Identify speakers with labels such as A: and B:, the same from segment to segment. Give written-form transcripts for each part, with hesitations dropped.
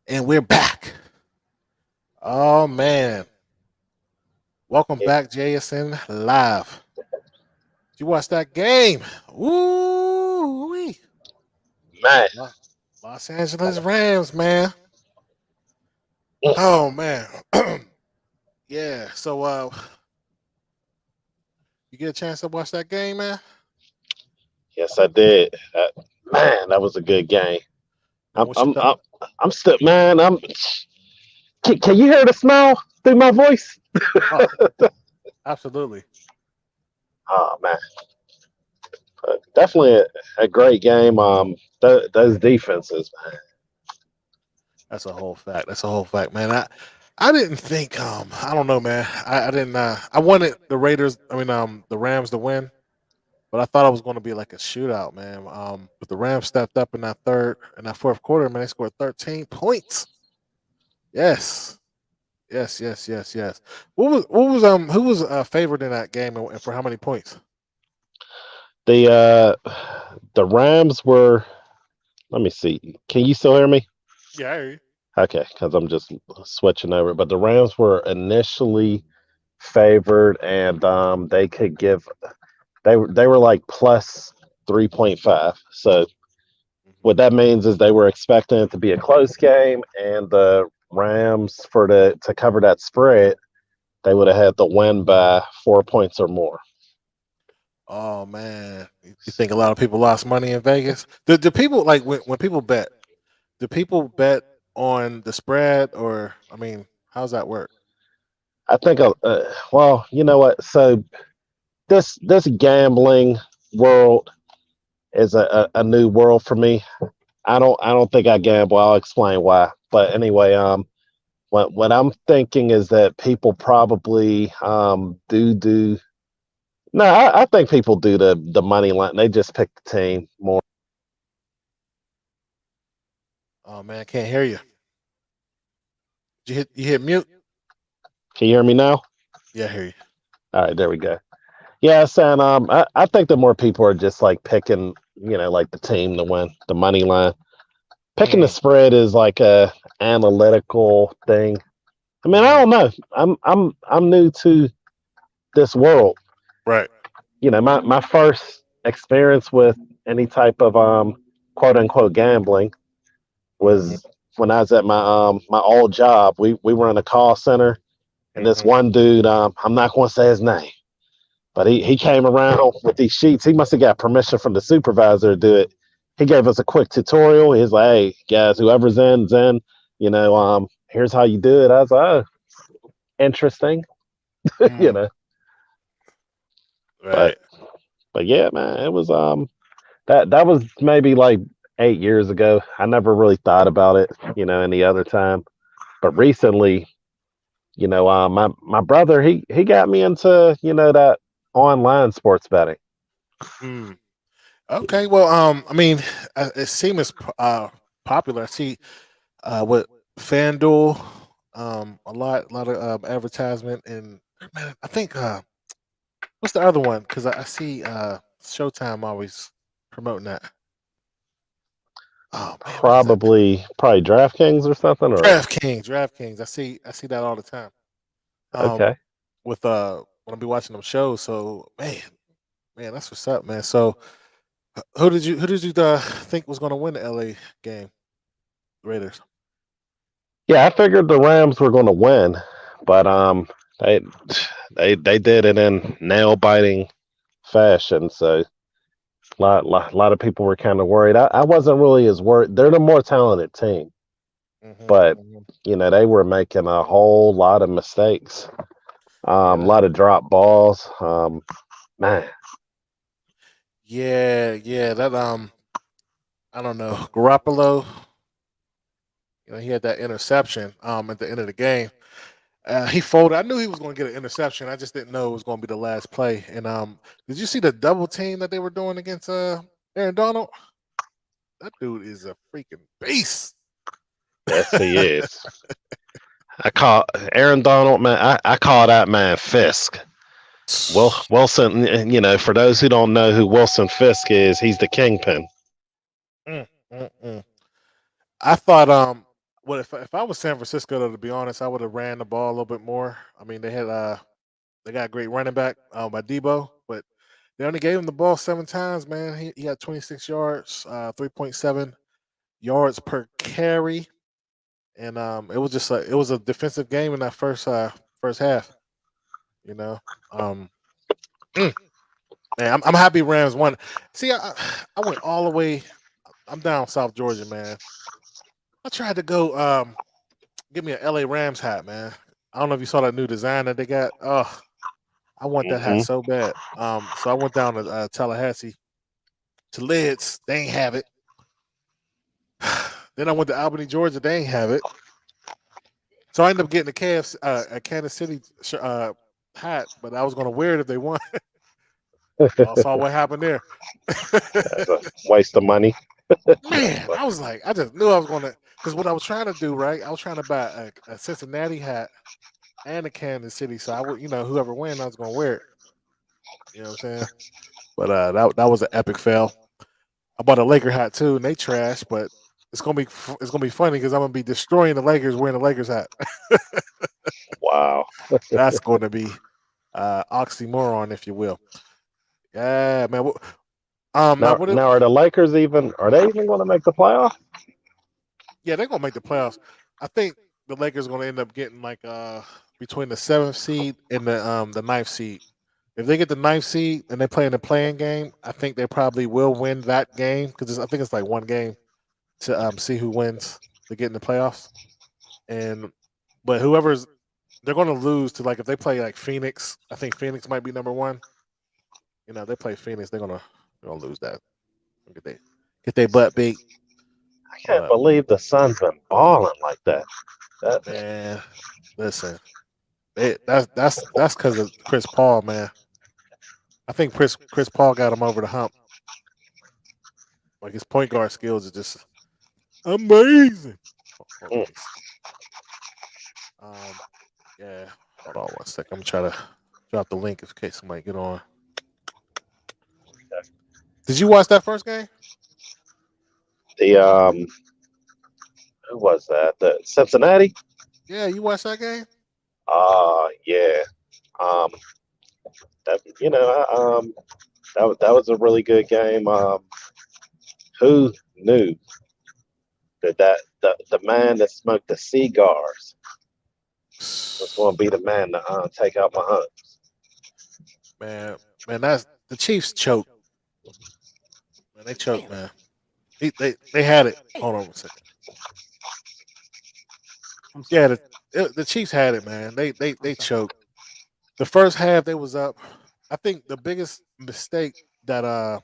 A: And we're back. Oh man. Welcome
B: It,
A: back, JSN Live. Did you watch that game? Ooh.
B: man,
A: Los Angeles Rams, man.
B: mm,
A: Oh man. Yeah. So you get a chance to watch that game, man?
B: yes, I did. Man, that was a good game.
A: Man,
B: I'm,
A: what's your
B: I'm,
A: thought?
B: I'm, I'm still, man. Can you hear the smile through my voice?
A: Oh, absolutely.
B: Oh man, definitely a great game. Those defenses, man.
A: That's a whole fact. That's a whole fact, man. I didn't think I don't know, man. I didn't I wanted the Raiders, the Rams to win. But I thought it was going to be like a shootout, man. But the Rams stepped up in that fourth quarter, man. They scored 13 points. Yes, yes. Who was favored in that game and for how many points?
B: The Rams were. Let me see. Can you still hear me?
A: Yeah, I hear you.
B: Okay, because I'm just switching over. But the Rams were initially favored, and they could give. They were like plus 3.5. So
A: Mhm.
B: what that means is they were expecting it to be a close game, and the Rams to cover that spread, they would have had to win by 4 points or more.
A: Oh man, you think a lot of people lost money in Vegas? Do people like when people bet? Do people bet on the spread or how's that work?
B: I think, well, you know what? So this gambling world is a new world for me. I don't think I gamble. I'll explain why. But anyway, what I'm thinking is that people probably do. No, I think people do the money line. They just pick the team more.
A: Oh man, I can't hear you. You hit mute?
B: Can you hear me now?
A: Yeah, I hear you.
B: All right, there we go. Yes, and I think that more people are just like picking, like the team to win the money line. Picking the
A: Mm,
B: spread is like a analytical thing. I mean, I
A: mhm.
B: don't know. I'm new to this world.
A: Right.
B: My first experience with any type of quote unquote gambling
A: Mhm,
B: was when I was at my old job. We were in a call center, and this
A: mhm.
B: one dude, I'm not going to say his name, but he came around with these sheets. He must have got permission from the supervisor to do it. He gave us a quick tutorial. He's like, "Hey guys, whoever's in's in. Here's how you do it." I was like, "Oh, interesting," you
A: Mm,
B: know. But
A: right.
B: but yeah, man, it was that was maybe like 8 years ago. I never really thought about it, any other time. But recently, my brother he got me into that online sports betting.
A: Mm. Okay. Well, it seems popular. I see with FanDuel, a lot of advertisement, and man, I think what's the other one? Because I see Showtime always promoting that. Oh man, what is that?
B: Probably DraftKings or something, or
A: DraftKings. I see that all the time. Um,
B: okay.
A: with when I be watching them shows. So man, that's what's up, man. So who did you think was going to win the LA game? Raiders.
B: Yeah, I figured the Rams were going to win, but they they did it in nail biting fashion. So lot of people were kind of worried. I wasn't really as worried. They're the more talented team,
A: Hmm,
B: but
A: hmm.
B: they were making a whole lot of mistakes. A
A: Yeah,
B: lot of drop balls. Man,
A: yeah. That I don't know. Garoppolo, he had that interception at the end of the game. He folded. I knew he was going to get an interception. I just didn't know it was going to be the last play. And did you see the double team that they were doing against Aaron Donald? That dude is a freaking beast.
B: yes he is. I call Aaron Donald, man. I call that man Fisk. Wilson. For those who don't know who Wilson Fisk is, he's the kingpin.
A: Mm, mm, mm. I thought Well, if I was San Francisco, though, to be honest, I would have ran the ball a little bit more. I mean, they got a great running back by Debo, but they only gave him the ball 7 times. Man, he got 26 yards, 3.7 yards per carry, and it was just it was a defensive game in that first half. You know, um, mm, man, I'm happy Rams won. See, I went all the way. I'm down South Georgia, man. I tried to go get me an LA Rams hat, man. I don't know if you saw that new design that they got. Oh, I want that hat
B: Hmm.
A: so bad. So I went down to Tallahassee to Lids. They ain't have it. Then I went to Albany, Georgia. They ain't have it. So I ended up getting a Kansas City hat, but I was going to wear it if they won. Y'all saw what happened there.
B: That's a waste of money.
A: Man,
B: But
A: I was like, I just knew I was going to, because what I was trying to do, right? I was trying to buy a Cincinnati hat and a Kansas City, so I would, whoever win, I was going to wear it. You know what I'm saying? But that was an epic fail. I bought a Laker hat too, and they trash, but it's gonna be funny because I'm gonna be destroying the Lakers wearing the Lakers hat.
B: wow.
A: That's going to be oxymoron, if you will. Yeah, man. Now
B: Now,
A: what?
B: now are the Lakers even? Are they even going to make the playoff?
A: Yeah, they're gonna make the playoffs. I think the Lakers are gonna end up getting like between the 7th seed and the ninth seed. If they get the ninth seed and they play in the playing game, I think they probably will win that game because I think it's like one game to see who wins to get in the playoffs. And but whoever's they're going to lose to like if they play like Phoenix. I think Phoenix might be number one. If they play Phoenix, they're gonna lose that. Get their butt beat.
B: I can't
A: But
B: believe the Suns been balling like that. That
A: man, listen, that's because of Chris Paul, man. I think Chris Paul got him over the hump. Like his point guard skills are just amazing. Hold on,
B: mm,
A: let me see. Um, yeah. Hold on one second. I'm trying to drop the link in case somebody get on. Did you watch that first game?
B: the who was that? The Cincinnati.
A: Yeah, you watched that game.
B: Yeah. Um, that that was a really good game. Who knew that the man that smoked the cigars was going to be the man to take out my hunt?
A: Man, man, that's the Chiefs choke. Man, they choked, man. They had it. Hold on a second. Yeah, the Chiefs had it, man. They choked. The first half they was up. I think the biggest mistake that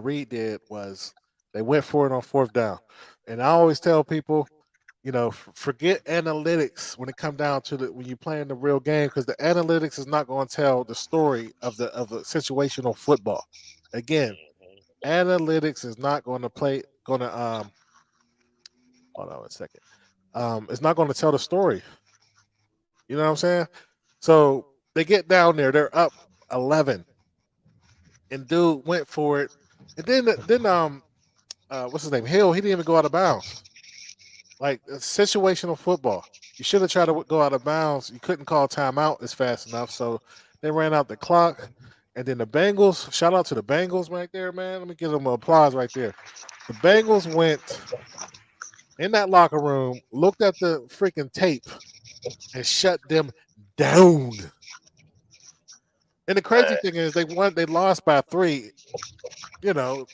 A: Reed did was they went for it on fourth down. And I always tell people, forget analytics when it come down to when you playing the real game because the analytics is not going to tell the story of the situational football. Again, analytics is not going to hold on a second. It's not going to tell the story. You know what I'm saying? So they get down there, they're up 11, and dude went for it, and then what's his name? Hill. He didn't even go out of bounds. Like situational football. You should have tried to go out of bounds. You couldn't call timeout as fast enough, so they ran out the clock. And then the Bengals. Shout out to the Bengals right there, man. Let me give them an applause right there. The Bengals went in that locker room, looked at the freaking tape, and shut them down. And the crazy thing is, they won. They lost by 3. You know,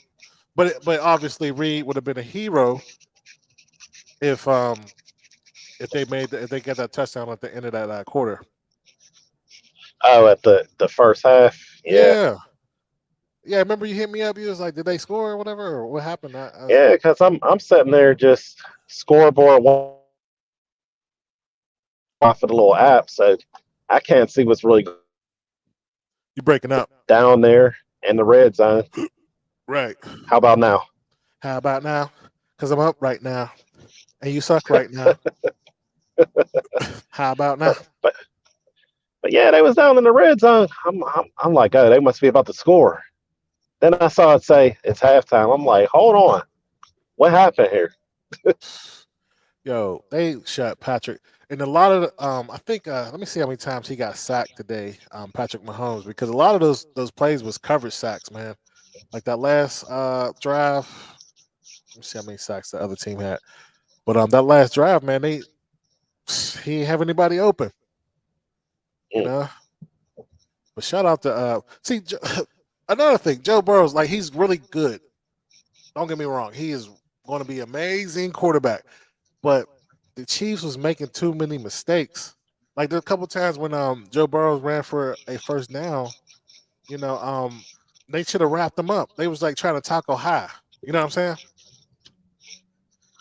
A: but obviously Reed would have been a hero if if they get that touchdown at the end of that quarter.
B: Oh, at the first half. Yeah.
A: Yeah, yeah. Remember you hit me up. You was like, "Did they score or whatever? Or what happened?"
B: Yeah, because I'm sitting there just scoreboard off of the little app, so I can't see what's really
A: you breaking up,
B: down there in the red zone.
A: right?
B: How about now?
A: How about now? Because I'm up right now, and you suck right now. How about now?
B: But but yeah, they was down in the red zone. I'm like, oh, they must be about to score. Then I saw it say it's halftime. I'm like, hold on, what happened here?
A: Yo, they shut Patrick. And a lot of I think let me see how many times he got sacked today, Patrick Mahomes, because a lot of those plays was coverage sacks, man. Like that last drive. Let me see how many sacks the other team had. But that last drive, man, he didn't have anybody open, you
B: Mm,
A: know. But shout out to another thing, Joe Burrow's like he's really good. Don't get me wrong, he is going to be amazing quarterback. But the Chiefs was making too many mistakes. Like there a couple times when Joe Burrow ran for a first down, you know, they should have wrapped them up. They was like trying to tackle high. You know what I'm saying?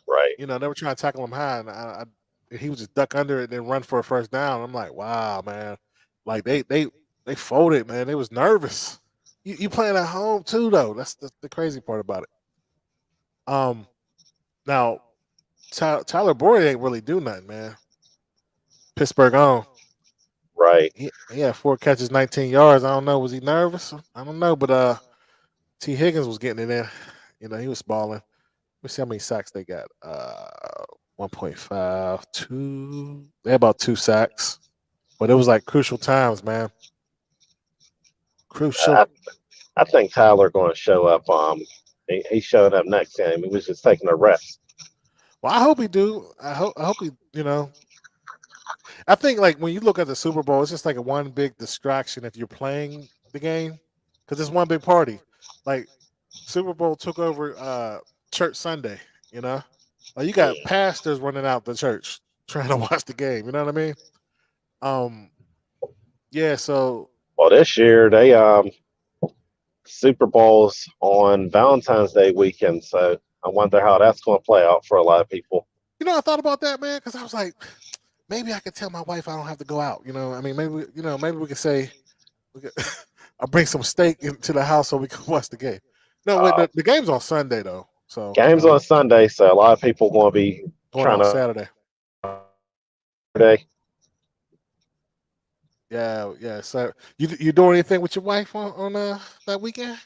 B: right.
A: You know, they were trying to tackle him high, and he was just duck under it and then run for a first down. I'm like, wow, man. Like they folded, man. They was nervous. You playing at home too, though. That's the crazy part about it. Um, now Tyler Boyd ain't really do nothing, man. Pittsburgh on.
B: Right.
A: He had 4 catches, 19 yards. I don't know. Was he nervous? I don't know, but T. Higgins was getting in there. You know, he was balling. Let me see how many sacks they got. 1.5, 2. They had about 2 sacks, but it was like crucial times, man. Crucial.
B: I, I think Tyler going to show up. He showed up next game. He was just taking a rest.
A: Well, I hope he do. I hope he. You know, I think like when you look at the Super Bowl, it's just like a one big distraction if you're playing the game because it's one big party. Like Super Bowl took over church Sunday. You know, like you got
B: Mm.
A: pastors running out the church trying to watch the game. You know what I mean? Um, yeah. So
B: Well, this year they Super Bowls on Valentine's Day weekend, so I wonder how that's going to play out for a lot of people.
A: you know, I thought about that, man, because I was like, maybe I could tell my wife I don't have to go out. You know, I mean, maybe we could say, we could, I'll bring some steak into the house so we can watch the game. No, wait,
B: Uh,
A: the game's on Sunday though, so
B: Games on Sunday, so a lot of people going to be
A: going
B: trying
A: on
B: to
A: Saturday.
B: today.
A: Yeah, yeah. So you doing anything with your wife on that weekend?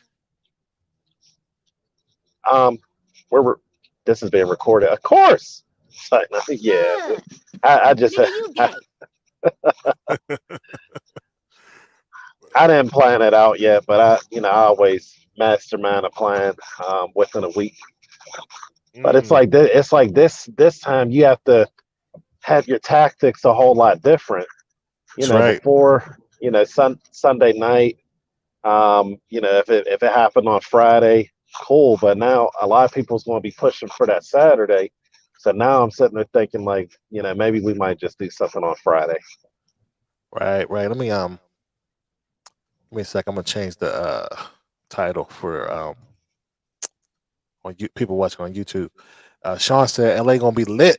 B: Um, we're this is being recorded, of course. So, yeah,
C: Nah,
B: I just
C: nigga, you gay.
B: I didn't plan it out yet, but I always mastermind a plan within a week. But it's
A: Mm,
B: like this time you have to have your tactics a whole lot different.
A: that's right.
B: Before Sunday night. If it happened on Friday, cool. But now a lot of people's going to be pushing for that Saturday. So now I'm sitting there thinking like, maybe we might just do something on Friday.
A: Right, right. Give me a sec. I'm gonna change the title for people watching on YouTube. Sean said LA gonna be lit.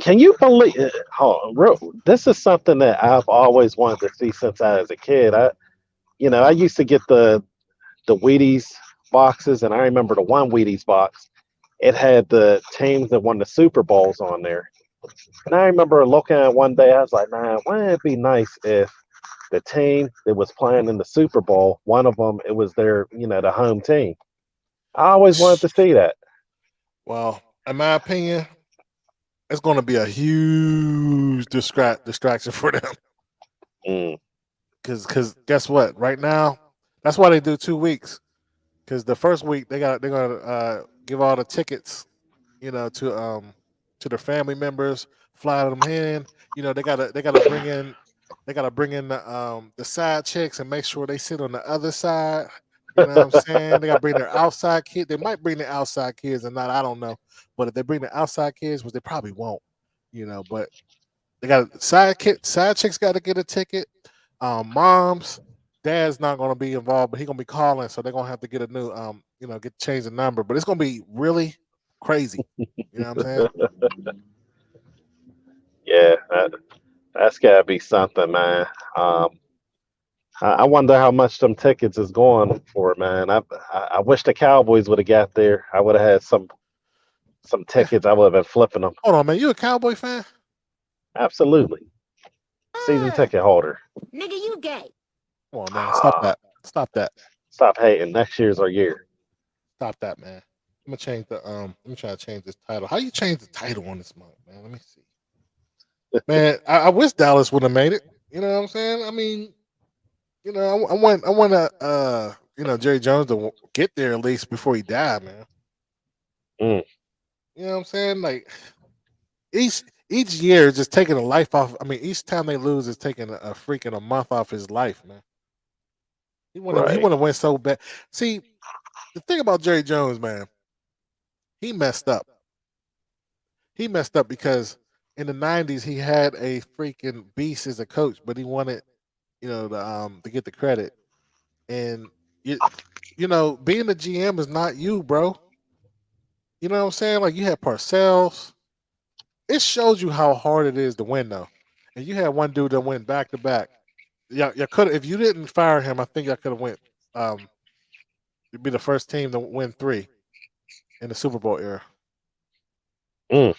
B: Can you believe? This is something that I've always wanted to see since I was a kid. I used to get the Wheaties boxes, and I remember the one Wheaties box. It had the teams that won the Super Bowls on there. And I remember looking at it one day, I was like, man, wouldn't it be nice if the team that was playing in the Super Bowl, one of them, it was the home team. I always wanted to see that.
A: Well, in my opinion, it's gonna be a huge distraction for them.
B: Mm,
A: Because guess what? Right now, that's why they do 2 weeks. Because the first week they're gonna give all the tickets, you know, to their family members, fly them in. You know, they gotta bring in the side chicks and make sure they sit on the other side. You know what I'm saying? They gotta bring their outside kid. They might bring their outside kids or not. I don't know. But if they bring the outside kids, which they probably won't, you know, but they got side chicks got to get a ticket. Moms, dad's not going to be involved, but he's going to be calling, so they're going to have to get a new get change the number. But it's going to be really crazy. You know what I'm saying?
B: yeah, that's got to be something, man. Um, I wonder how much them tickets is going for, man. I wish the Cowboys would have got there. I would have had some
A: Yeah.
B: tickets. I would have been flipping them.
A: Hold on, man. You a Cowboy fan?
B: Absolutely, season
C: Nah,
B: ticket holder.
C: nigga, you gay.
A: Come on, man. Stop that. Stop that.
B: Stop hating. Next year's our year.
A: Stop that, man. I'm gonna change the Let me try to change this title. How you change the title on this month, man? Let me see. Man, I wish Dallas would have made it. You know what I'm saying? I mean, I want Jerry Jones to get there at least before he died, man.
B: Mm,
A: You know what I'm saying? Like each each year is just taking a life off. I mean, each time they lose is taking a freaking a month off his life, man. He
B: right.
A: want to win so bad. See, the thing about Jerry Jones, man, he messed up. He messed up because in the '90s he had a freaking beast as a coach, but he wanted to get the credit. And you being the GM is not you, bro. You know what I'm saying? Like you had Parcells. It shows you how hard it is to win, though. And you had one dude that went back to back. Yeah, you could if you didn't fire him. I think I could have went. You'd be the first team to win three in the Super Bowl era.
B: Mm.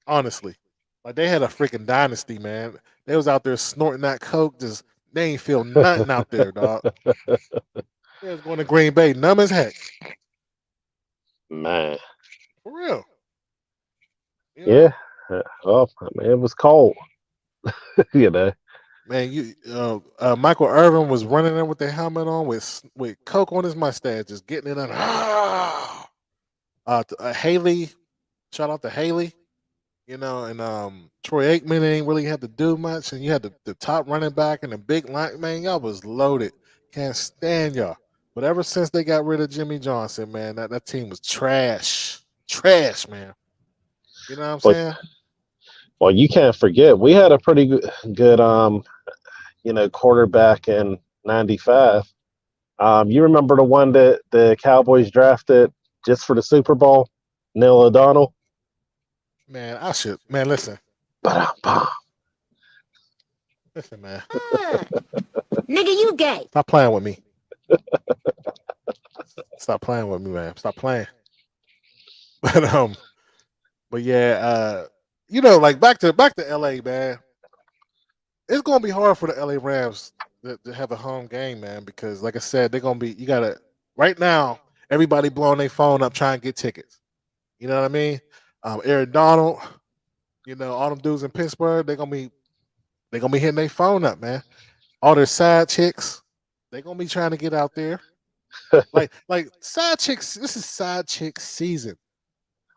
A: Honestly, like they had a freaking dynasty, man. They was out there snorting that coke. Just they ain't feel nothing out there, dog. They was going to Green Bay, numb as heck,
B: Man.
A: for real. You
B: Yeah.
A: know,
B: Well, I mean, it was cold, you know.
A: man. Michael Irvin was running there with the helmet on, with coke on his mustache, just getting it on. Haley, shout out to Haley. And Troy Aikman ain't really had to do much, and you had the top running back and the big line. Man, y'all was loaded. Can't stand y'all. But ever since they got rid of Jimmy Johnson, man, that team was trash, trash, man. You know what I'm
B: But
A: saying?
B: well, you can't forget we had a pretty good quarterback in '95. You remember the one that the Cowboys drafted just for the Super Bowl, Neil O'Donnell?
A: Man, I should. Man, listen,
B: Ba-dum-bum.
A: listen, man.
C: Nigga, you gay.
A: Stop playing with me. Stop playing with me, man. Stop playing. But but yeah, like back to LA, man. It's gonna be hard for the LA Rams to have a home game, man, because like I said, they're gonna be. You gotta right now. Everybody blowing their phone up trying to get tickets. You know what I mean? Aaron Donald, all them dudes in Pittsburgh, they gonna be hitting their phone up, man. All their side chicks, they gonna be trying to get out there. Like side chicks. This is side chick season.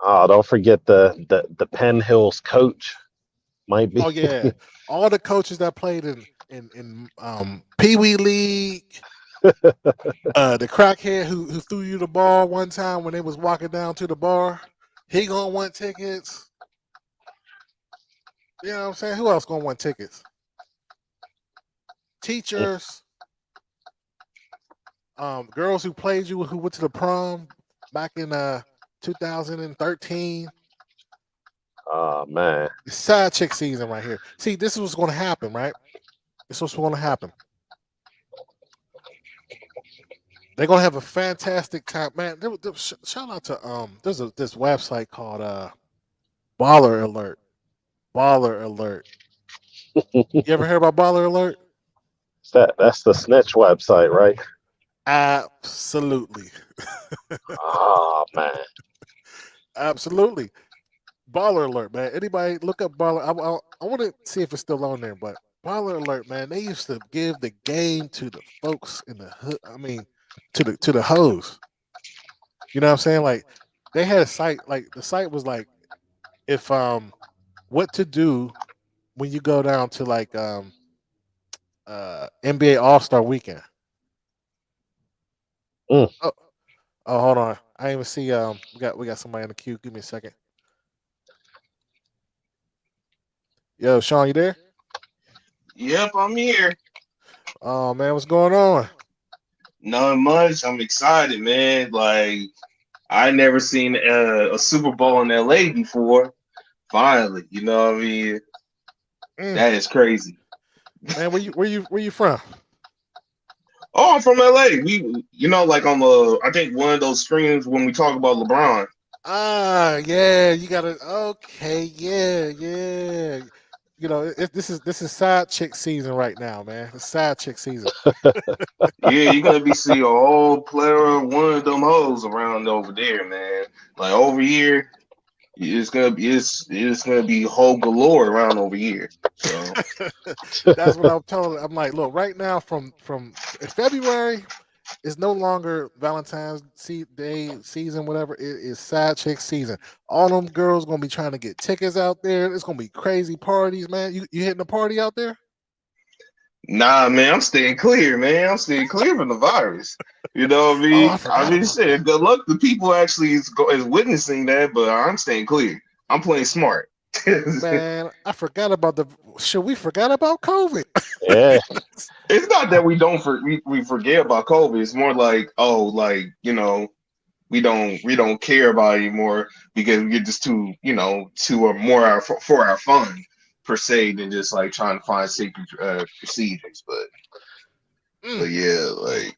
B: Oh, don't forget the Penn Hills coach might be.
A: Oh yeah, all the coaches that played in Pee Wee League. The crackhead who threw you the ball one time when they was walking down to the bar, he gonna want tickets. You know what I'm saying? Who else gonna want tickets? Teachers, girls who played you who went to the prom back in 2013.
B: Oh man.
A: It's side chick season right here. See, this is what's gonna happen, right? This is what's gonna happen. They're gonna have a fantastic time, man. Shout out to there's this website called Baller Alert. Baller Alert. You ever heard about Baller Alert?
B: That's the snitch website, right?
A: Absolutely.
B: Oh man.
A: Absolutely. Baller Alert, man. Anybody look up Baller? I want to see if it's still on there, but Baller Alert, man. They used to give the game to the folks in the hood. I mean, to the hoes. You know what I'm saying? Like they had a site. Like the site was like if what to do when you go down to like NBA All Star Weekend.
B: Mm.
A: Oh, oh, hold on. I didn't even see. We got somebody in the queue. Give me a second. Yo, Sean, you there?
D: Yep, I'm here.
A: Oh man, what's going on?
D: Not much. I'm excited, man. Like I never seen a Super Bowl in LA before. Finally, you know what I mean?
A: Mm,
D: That is crazy.
A: man, where you from?
D: Oh, I'm from LA. Like on the I think one of those screens when we talk about LeBron.
A: Ah, yeah, you got to. Okay, yeah, yeah. this is side chick season right now, man. It's side chick season.
D: Yeah, you're gonna be seeing a whole player one of them hoes around over there, man. Like over here, it's gonna be whole galore around over here. So
A: That's what I'm telling. I'm like, look, right now from February, it's no longer Valentine's Day season, whatever. It is side chick season. All them girls gonna be trying to get tickets out there. It's gonna be crazy parties, man. You hitting a party out there?
D: nah, man, I'm staying clear, man. I'm staying clear from the virus. You know what I
A: Oh, I
D: mean? I
A: forgot
D: mean,
A: about that.
D: shit. Good luck to people actually is witnessing that, but I'm staying clear. I'm playing smart.
A: Man, I forgot about the. Should we forgot about COVID?
B: Yeah.
D: It's not that we forget about COVID. It's more like, oh, like, we don't care about it anymore because we're just too or more for our fun per se than just like trying to find safety procedures. But
A: Mm,
D: yeah,
A: mm.
D: like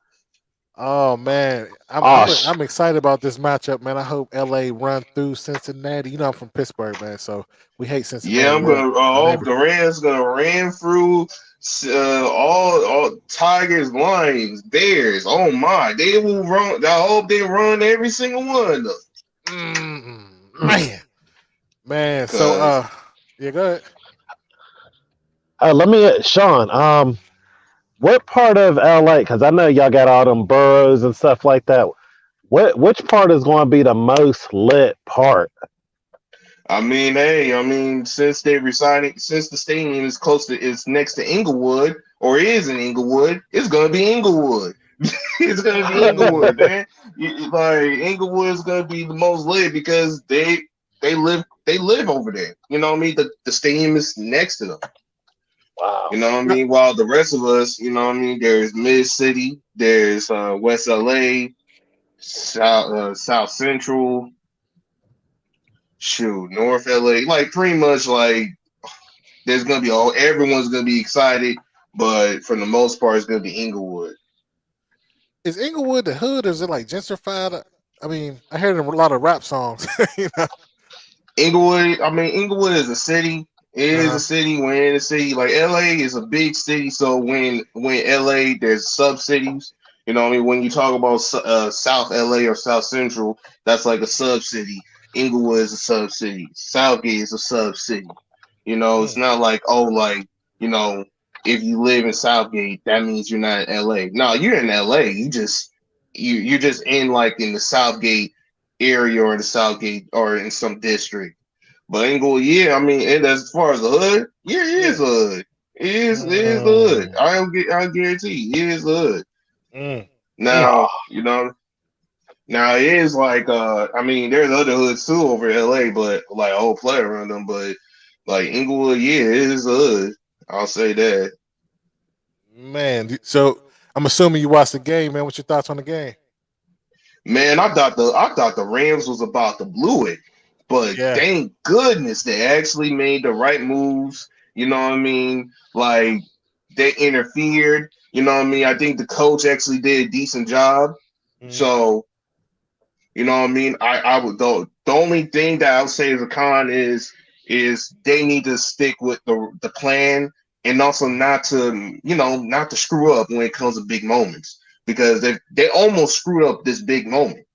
A: Oh man, I'm
B: Oh,
A: I'm I'm excited about this matchup, man. I hope LA run through Cincinnati. You know I'm from Pittsburgh, man, so we hate
D: yeah,
A: Cincinnati.
D: I'm
A: We're
D: gonna.
A: our
D: I hope
A: neighbor.
D: the Rams gonna ran through all Tigers, Lions, Bears. Oh my, they will run. I hope they run every single one of them.
A: Man, man. So
D: Cause
A: yeah, go ahead.
B: let me, Sean. What part of LA? Because I know y'all got all them boroughs and stuff like that. Which part is going to be the most lit part?
D: I mean, hey, I mean, since the stadium is is next to Inglewood or is in Inglewood, it's gonna be Inglewood. It's gonna be Inglewood,
A: Mm,
D: man. Like Inglewood is gonna be the most lit because they live over there. You know what I mean? The stadium is next to them.
B: Wow.
D: You know what I
A: no,
D: mean? While the rest of us, you know what I mean? There's Mid City, there's West LA, South Central, shoot, North LA, like pretty much like there's gonna be everyone's gonna be excited, but for the most part, it's gonna be Inglewood.
A: is Inglewood the hood, or is it like gentrified? I mean, I heard a lot of rap songs. you know?
D: Inglewood, I mean, Inglewood is a city. It is a
A: Uh,
D: city. We're in a city. Like LA is a big city, so when LA there's sub cities. You know, what I mean, when you talk about South LA or South Central, that's like a sub city. Inglewood is a sub city. Southgate is a sub city. You know, it's
A: mm,
D: not like, oh, like, you know, if you live in Southgate, that means you're not in LA. No, you're in LA. You're just in like in the Southgate area or the Southgate or in some district. But Inglewood, yeah, I mean, and as far as the hood, yeah, it is
A: yeah.
D: a hood. It is the hood.
A: Mm,
D: I guarantee it is the hood.
A: mm, mm.
B: Oh,
D: Now, now it is like I mean, there's other hoods too over in LA, but like a whole play around them. But like Inglewood, yeah, it is a hood. I'll say that.
A: Man, so I'm assuming you watched the game, man. What's your thoughts on the game?
D: Man, I thought the Rams was about to blow it, but
A: Yeah.
D: thank goodness they actually made the right moves. You know what I mean? Like they interfered. You know what I mean? I think the coach actually did a decent job.
A: Mm,
D: So you know what I mean? I would the only thing that I would say is a con is they need to stick with the plan and also not to screw up when it comes to big moments because they almost screwed up this big moment.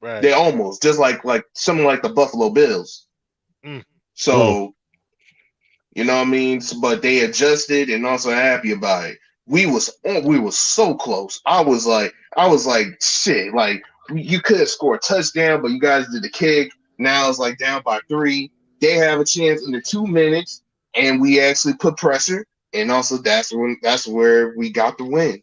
A: right.
D: They almost just like something like the Buffalo Bills.
A: Mm,
B: mm.
D: So you know what I mean? But they adjusted and also happy about it. We was so close. I was like shit. Like you could have scored a touchdown, but you guys did the kick. Now it's like down by 3. They have a chance in the 2 minutes, and we actually put pressure. And also that's where we got the win.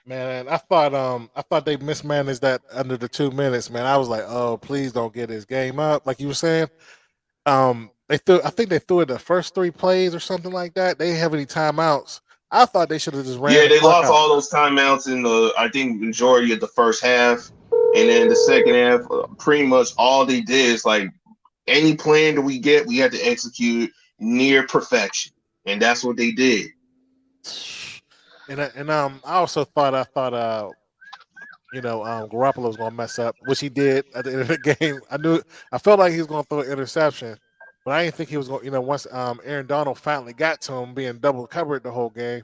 A: man, I thought they mismanaged that under the 2 minutes, man. I was like, oh, please don't get this game up, like you were saying. I think they threw it the first 3 plays or something like that. They didn't have any timeouts. I thought they should have just ran
D: Yeah,
A: the
D: they
A: clock
D: lost
A: out.
D: all those timeouts in the I think majority of the first half, and then the second half, pretty much all they did is like any plan that we get, we had to execute near perfection, and that's what they did.
A: And I also thought Garoppolo was gonna mess up, which he did at the end of the game. I felt like he was gonna throw an interception, But I didn't think he was going. Once Aaron Donald finally got to him, being double covered the whole game.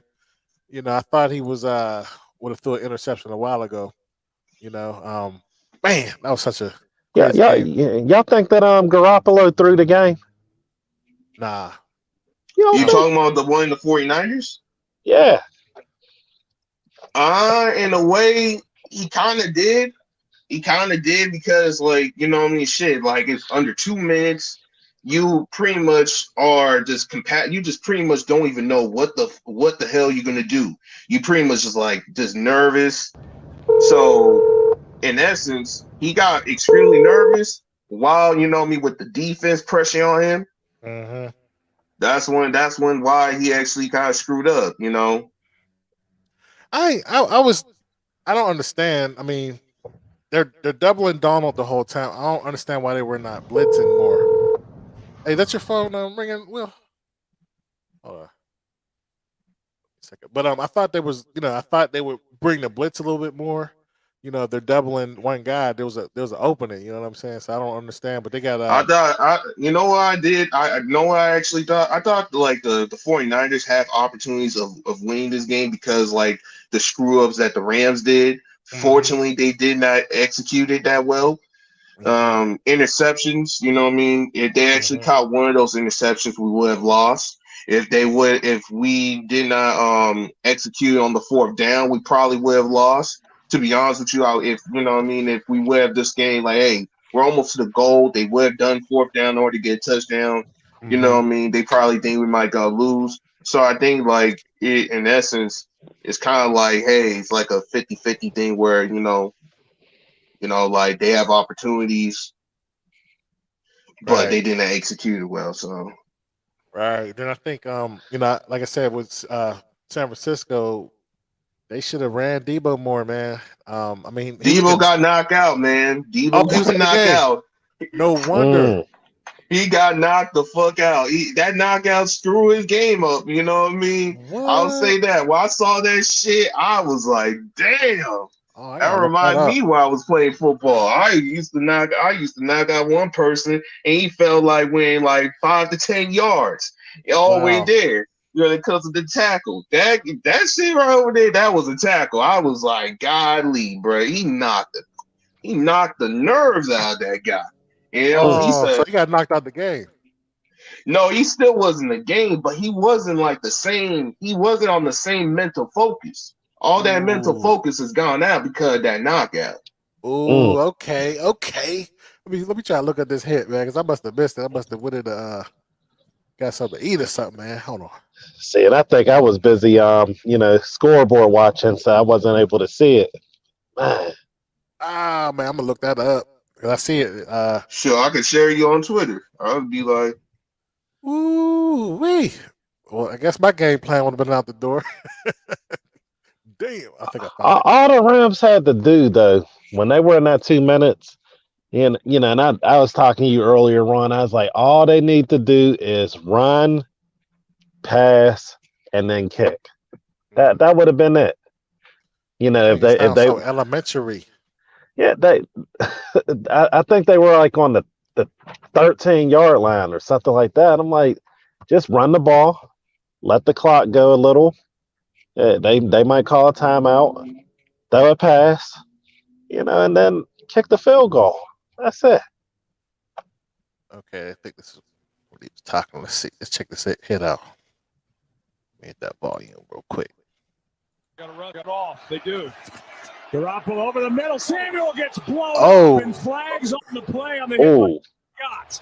A: I thought he was would have threw an interception a while ago. Man, that was such a
B: Yeah,
A: crazy game.
B: y'all think that Garoppolo threw the game?
A: Nah,
B: You don't
D: You
A: no.
B: think?
D: talking about the one in the 49ers?
B: Yeah.
D: In a way, he kind of did. He kind of did because, like, shit, like, it's under 2 minutes. You pretty much are just you just pretty much don't even know what the hell you're gonna do. You pretty much just nervous. So in essence, he got extremely nervous while with the defense pressure on him.
A: Mm-hmm.
D: That's when why he actually kind of screwed up.
A: I don't understand. I mean, they're doubling Donald the whole time. I don't understand why they were not blitzing more. Hey, that's your phone ringing, Will? Hold on a second. But I thought I thought they would bring the blitz a little bit more. If they're doubling one guy, there was an opening. You know what I'm saying? So I don't understand. But they got
D: I thought you know what I did? I know what I actually thought. I thought like the 49ers have opportunities of winning this game because like the screw ups that the Rams did.
A: Mhm,
D: Fortunately, they did not execute it that well.
A: mhm,
D: Interceptions, you know what I mean? If they actually
A: mhm.
D: caught one of those interceptions, we would have lost. If we did not execute on the fourth down, we probably would have lost. To be honest with you, if you know what I mean, if we would have this game, like, hey, we're almost to the goal, they would have done fourth down in order to get a touchdown. You know
A: Mhm.
D: what I mean? They probably think we might go lose. So I think like it in essence, it's kind of like, hey, it's like a 50-50 thing where, like they have opportunities but
A: Right,
D: they didn't execute it well. So
A: right. Then I think like I said with San Francisco, they should have ran Debo more, man. I mean, he was
D: Debo
A: getting.
D: got knocked out, man.
A: Oh,
D: Debo
A: he was
D: got
A: out the
D: knocked
A: game.
D: out.
A: No wonder.
B: Mm.
D: He got knocked the fuck out. That knockout screw his game up. You know what I mean? I'll
A: What?
D: say that. When I saw that shit, I was like, damn.
A: Oh, I
D: That
A: gotta look that
D: reminded
A: up.
D: me when I was playing football. I used to knock out one person, and he felt like went like 5 to 10 yards, all the way
A: Wow.
D: there. Because of the tackle. That shit right over there, that was a tackle. I was like, golly, bro, he knocked the nerves out of that guy.
B: Mm.
D: He
A: Oh, so
D: said,
A: he got knocked out the game.
D: no, he still wasn't the game, but he wasn't like the same. He wasn't on the same mental focus. All that mental
A: Ooh.
D: focus has gone out because of that knockout.
A: Ooh,
B: Mm.
A: okay, okay. Let me try to look at this hit, man, because I must have missed it. I must have went in got something to eat or something, man. Hold on.
B: See, and I think I was busy, scoreboard watching, so I wasn't able to see it. Man,
A: Ah, man, I'm gonna look that up. 'Cause I see it.
D: Sure, I could share you on Twitter. I would be like,
A: Ooh, wee. Well, I guess my game plan would have been out the door. Damn, I think I found it.
B: all the Rams had to do though, when they were in that 2 minutes, and I was talking to you earlier, Ron. I was like, all they need to do is run, pass, and then kick.
A: Mhm.
B: That would have been it.
A: Dang,
B: If
A: it
B: they
A: sounds so elementary.
B: yeah, I think they were like on the 13-yard line or something like that. I'm like, just run the ball, let the clock go a little. They might call a timeout, throw a pass, and then kick the field goal. That's it.
A: Okay, I think this is what he was talking. Let's see. Let's check this hit out. Hit that volume real quick.
E: Got to run it off. They do. Garoppolo over the middle. Samuel gets blown
A: Oh,
E: up and flags on the play on the hit by
B: Oh
E: Scott.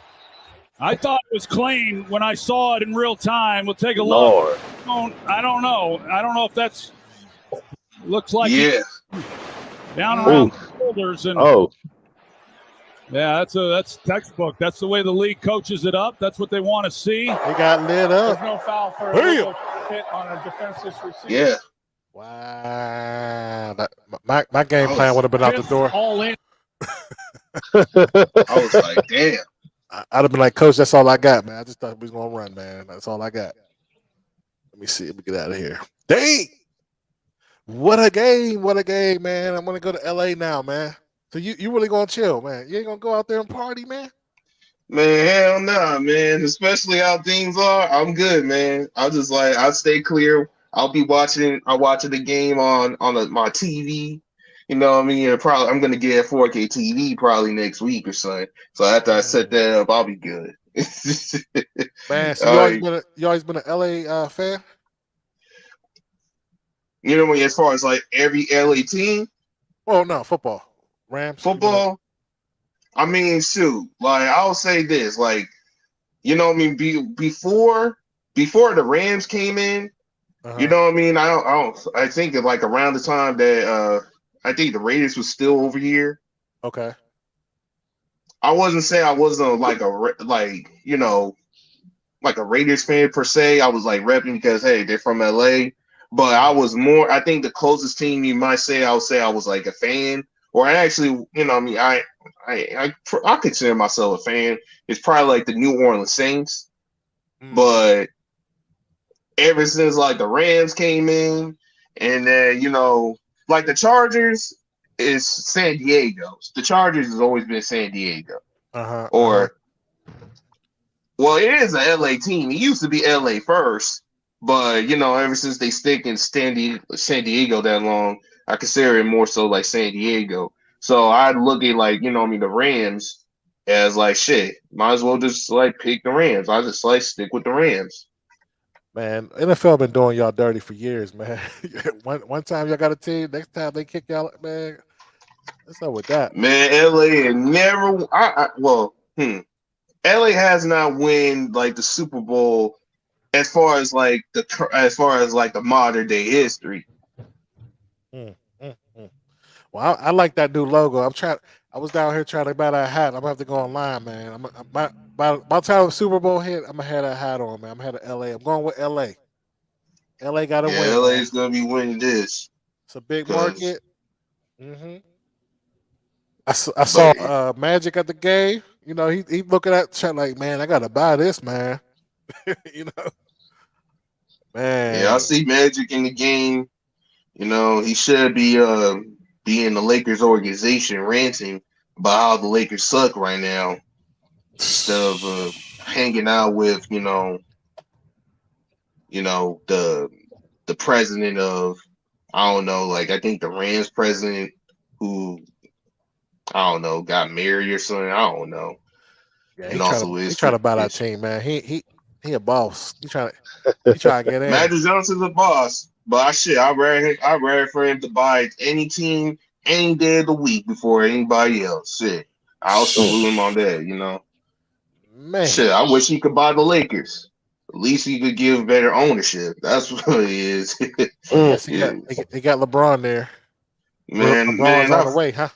E: I thought it was clean when I saw it in real time. We'll take a look.
B: Lord.
E: I don't know. I don't know if that's looks like
D: yeah,
E: down
B: Oh
E: around the shoulders and
B: oh
E: yeah, that's textbook. That's the way the league coaches it up. That's what they want to see.
A: he got lit
E: There's
A: up.
E: no foul for a
A: Bam!
E: little hit on a defenseless receiver.
D: yeah.
A: Wow. My game
D: I
A: plan
D: was,
A: would have been out the
E: Fifth
A: door.
E: all in.
D: I was like, damn.
A: I'd have been like, Coach, that's all I got, man. I just thought we was gonna run, man. That's all I got. Let me see. Let me get out of here. Dang! What a game! What a game, man. I'm gonna go to LA now, man. So you really gonna chill, man? You ain't gonna go out there and party, man?
D: Man, hell nah, man. Especially how things are. I'm good, man. I'll just like I'll stay clear. I'll watching the game on my TV. You know what I mean? And probably I'm gonna get a 4K TV probably next week or something. So after I set
A: Mm.
D: that up, I'll be good.
A: Man, so
D: uh,
A: you always been an LA fan?
D: you know, as far as like every LA team,
A: Well, no, football. Rams. You been a
D: football. I mean, shoot. Like I'll say this, like you know, what I mean, before the Rams came in. You
A: uh-huh.
D: know what I mean? I think that like around the time that I think the Raiders was still over here.
A: Okay.
D: I wasn't saying I wasn't like like you know like a Raiders fan per se. I was like repping because hey, they're from LA. But I
A: Mm.
D: was more. I think the closest team you might say I would say I was like a fan, or I actually, you know, what I mean, I consider myself a fan. It's probably like the New Orleans Saints,
A: Mm.
D: but ever since like the Rams came in, and then you know, like the Chargers is San Diego's. The Chargers has always been San Diego,
A: Uh-huh. Uh-huh.
D: or well, it is a LA team. It used to be LA first, but you know, ever since they stick in San Diego that long, I consider it more so like San Diego. So I'd look at like you know, I mean, the Rams as like shit. Might as well just like pick the Rams. I just like stick with the Rams.
A: Man, NFL been doing y'all dirty for years, man. one time y'all got a team, next time they kick y'all, man. What's up with that?
D: Man, LA and never. LA has not win like the Super Bowl as far as like the modern day history.
A: Mm, mm. Well, I like that new logo. I was down here trying to buy that hat. I'm gonna have to go online, man. By the time the Super Bowl hit, I'm gonna have that hat on, man. I'm headed to LA. I'm going with LA. LA got to
D: Yeah,
A: win,
D: LA
A: man.
D: is gonna be winning this
A: It's a big
D: because,
A: market. I saw
D: but
A: Magic at the game. You know, he looking at chat like, man, I gotta buy this, man. you know,
D: yeah, I
A: man.
D: see Magic in the game. You know, he should be in the Lakers organization ranting about how the Lakers suck right now instead of hanging out with the president of I don't know, like I think the Rams president who I don't know got married or something. I don't know,
A: Yeah,
D: and also
A: he
D: his
A: trying to buy that
D: his
A: team, man. He a boss. He trying to get in.
D: Magic Johnson's a boss, but I rather for him to buy any team any day of the week before anybody else. Shit, I'll salute him on that. You know,
A: Man,
D: shit. I wish he could buy the Lakers. At least he could give better ownership. That's what it is.
A: I guess
D: Yeah.
A: he got LeBron there.
D: Man,
A: LeBron's out of the way, huh?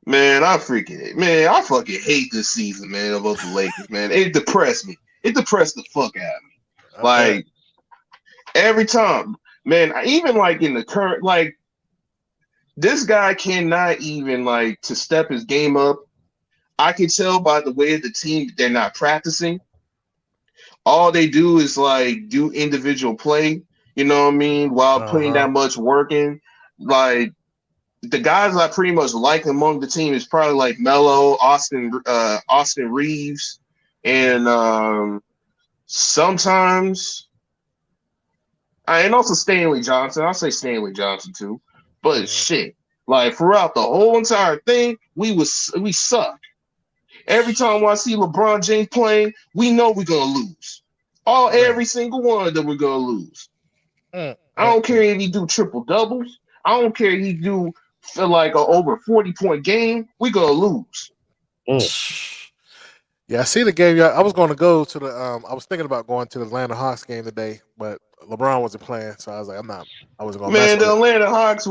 D: I fucking hate this season, man, about the Lakers, man. It depressed me. It depressed the fuck out of me.
A: I bet.
D: Like every time, man, even like in the current, like this guy cannot even like to step his game up. I can tell by the way of the team they're not practicing. All they do is like do individual play, you know what I mean, while
A: Uh
D: putting
A: huh.
D: that much work in. Like the guys I pretty much like among the team is probably like Melo, Austin Reeves, and sometimes and also Stanley Johnson. I'll say Stanley Johnson too. But shit, like throughout the whole entire thing, we suck. Every time I see LeBron James playing, we know we're gonna lose.
A: Man.
D: Every single one of them we're gonna lose.
A: Mm,
D: I
A: mm,
D: don't care if he do triple doubles. I don't care if he do feel like a over 40-point game. We're gonna lose.
A: Yeah, I see the game. Yeah, I was going to go to the. I was thinking about going to the Atlanta Hawks game today, but LeBron wasn't playing, so I was like, I'm not. I wasn't going to mess
D: Man,
A: with
D: the
A: it.
D: Atlanta Hawks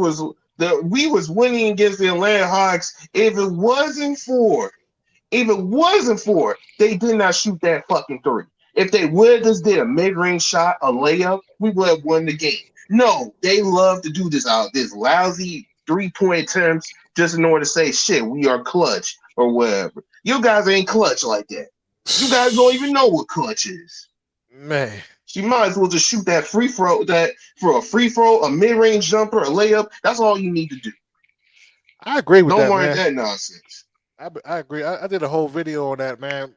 D: we was winning against the Atlanta Hawks. If it wasn't for it, they did not shoot that fucking three. If they would just did a mid-range shot, a layup, we would have won the game. No, they love to do this lousy 3-point attempts just in order to say shit, we are clutch or whatever. You guys ain't clutch like that. You guys don't even know what clutch is.
A: Man,
D: She might as well just shoot that free throw, a mid-range jumper, a layup. That's all you need to do.
A: I agree with
D: Don't
A: that,
D: worry
A: man.
D: that nonsense.
A: I agree. I did a whole video on that, man.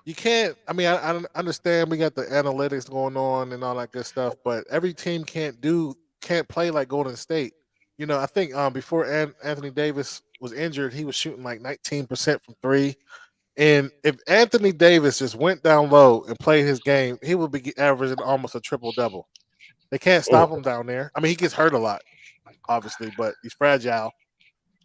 A: you can't. I mean, I understand we got the analytics going on and all that good stuff, but every team can't play like Golden State. I think before Anthony Davis was injured, he was shooting like 19% from three. And if Anthony Davis just went down low and played his game, he would be averaging almost a triple double. They can't stop him down there. I mean, he gets hurt a lot, obviously, but he's fragile.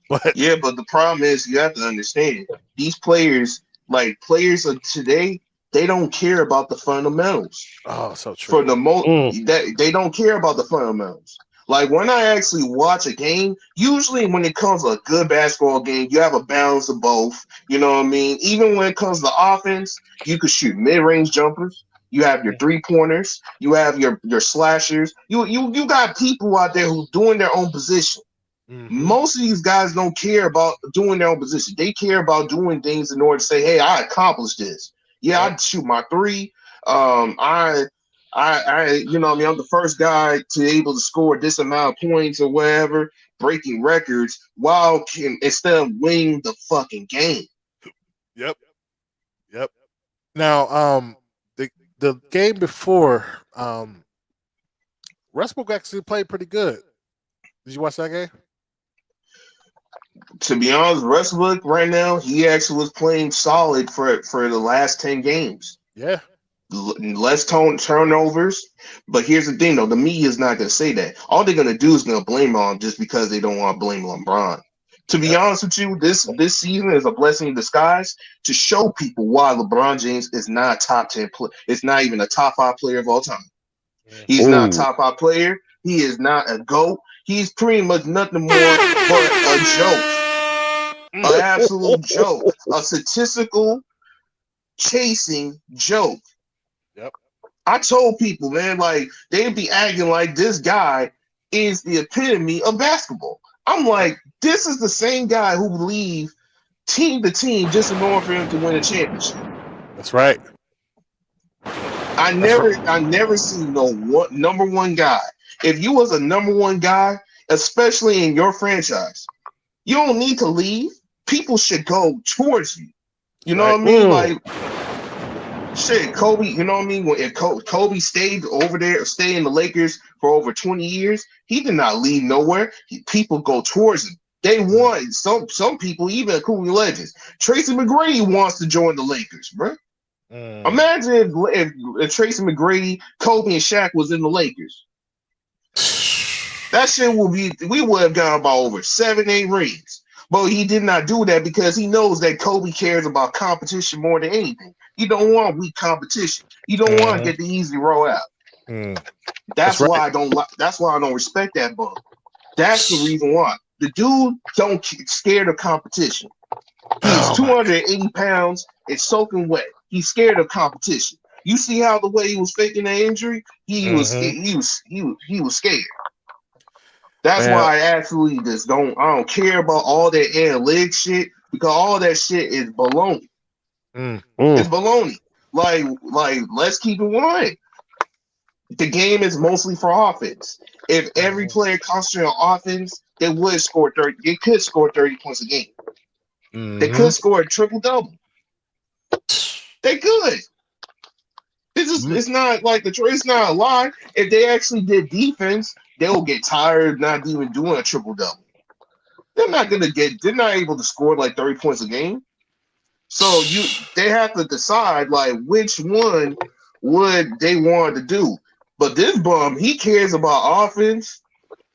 A: But
D: Yeah, but the problem is you have to understand these players, like players of today, they don't care about the fundamentals.
A: oh, so
D: For
A: true.
D: the most,
B: Mm.
D: that they don't care about the fundamentals. Like when I actually watch a game, usually when it comes to a good basketball game, you have a balance of both. You know what I mean? Even when it comes to offense, you could shoot mid-range jumpers. You have your three-pointers. You have your slashers. You got people out there who doing their own position.
A: Hmm.
D: Most of these guys don't care about doing their own position. They care about doing things in order to say, "Hey, I accomplished this. Yeah,
A: Yep.
D: I shoot my three. You know, what I mean, I'm the first guy to able to score this amount of points or whatever, breaking records while instead of winning the fucking game."
A: Yep. Yep. Now, the game before, Westbrook actually played pretty good. Did you watch that game?
D: To be honest, Westbrook right now, he actually was playing solid for the last 10 games.
A: Yeah.
D: Less turnovers. But here's the thing, though: the media is not going to say that. All they're going to do is going to blame on just because they don't want to blame LeBron. To be
A: Yep.
D: honest with you, this season is a blessing in disguise to show people why LeBron James is not a top 10 player. It's not even a top 5 player of all time. He's not a
B: Ooh.
D: top 5 player. He is not a GOAT. He's pretty much nothing more but a joke, an absolute joke, a statistical chasing joke.
A: Yep.
D: I told people, man, like they'd be acting like this guy is the epitome of basketball. I'm like, this is the same guy who would leave team to team just in order for him to win a championship.
A: That's right.
D: I
A: That's right.
D: never seen no number one guy. If you was a number one guy, especially in your franchise, you don't need to leave. People should go towards you. You
A: That's
D: know
A: right.
D: what I mean?
B: Mm.
D: Like, shit, Kobe, you know what I mean? If Kobe stayed over there, stay in the Lakers for over 20 years, he did not leave nowhere. People go towards him. They want some people, even Kobe legends. Tracy McGrady wants to join the Lakers, bro.
A: Mm.
D: Imagine if Tracy McGrady, Kobe, and Shaq was in the Lakers. That shit we would have got about over 7, 8 rings. But he did not do that because he knows that Kobe cares about competition more than anything. You don't want weak competition. You don't want to
A: Mhm.
D: get the easy roll out.
A: Mm.
D: That's
A: That's right.
D: why I don't like. That's why I don't respect that bum. That's the reason why. The dude don't scared of competition. He's
A: Oh my
D: 280 pounds. It's soaking wet. He's scared of competition. You see how the way he was faking that injury? He was
A: Mhm.
D: he was scared. That's
A: man.
D: why I absolutely just don't. I don't care about all that analytics shit because all that shit is baloney.
A: Mm.
D: It's
B: Mm.
D: baloney. Like let's keep it one. The game is mostly for offense. If every
A: Mhm.
D: player concentrated on offense, they would score 30. They could score 30 points a game. They
A: Mhm.
D: could score a triple double. They could. It's not like it's not a lie. If they actually did defense, they'll get tired of not even doing a triple double. They're not able to score like 30 points a game. So they have to decide like which one would they want to do. But this bum, he cares about offense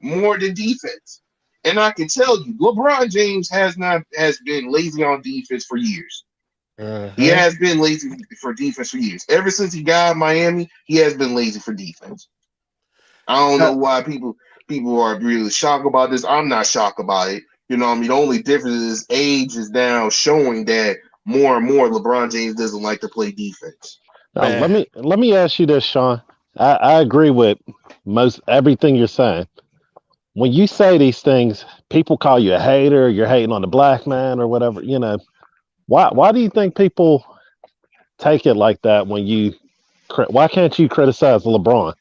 D: more than defense. And I can tell you, LeBron James has been lazy on defense for years. He
A: Mhm.
D: has been lazy for defense for years. Ever since he got Miami, he has been lazy for defense. I don't know why people are really shocked about this. I'm not shocked about it. You know what I mean? The only difference is age is now showing that more and more LeBron James doesn't like to play defense.
B: Now,
A: Man.
B: let me ask you this, Sean. I agree with most everything you're saying. When you say these things, people call you a hater. You're hating on the black man or whatever. You know, why do you think people take it like that? Why can't you criticize LeBron?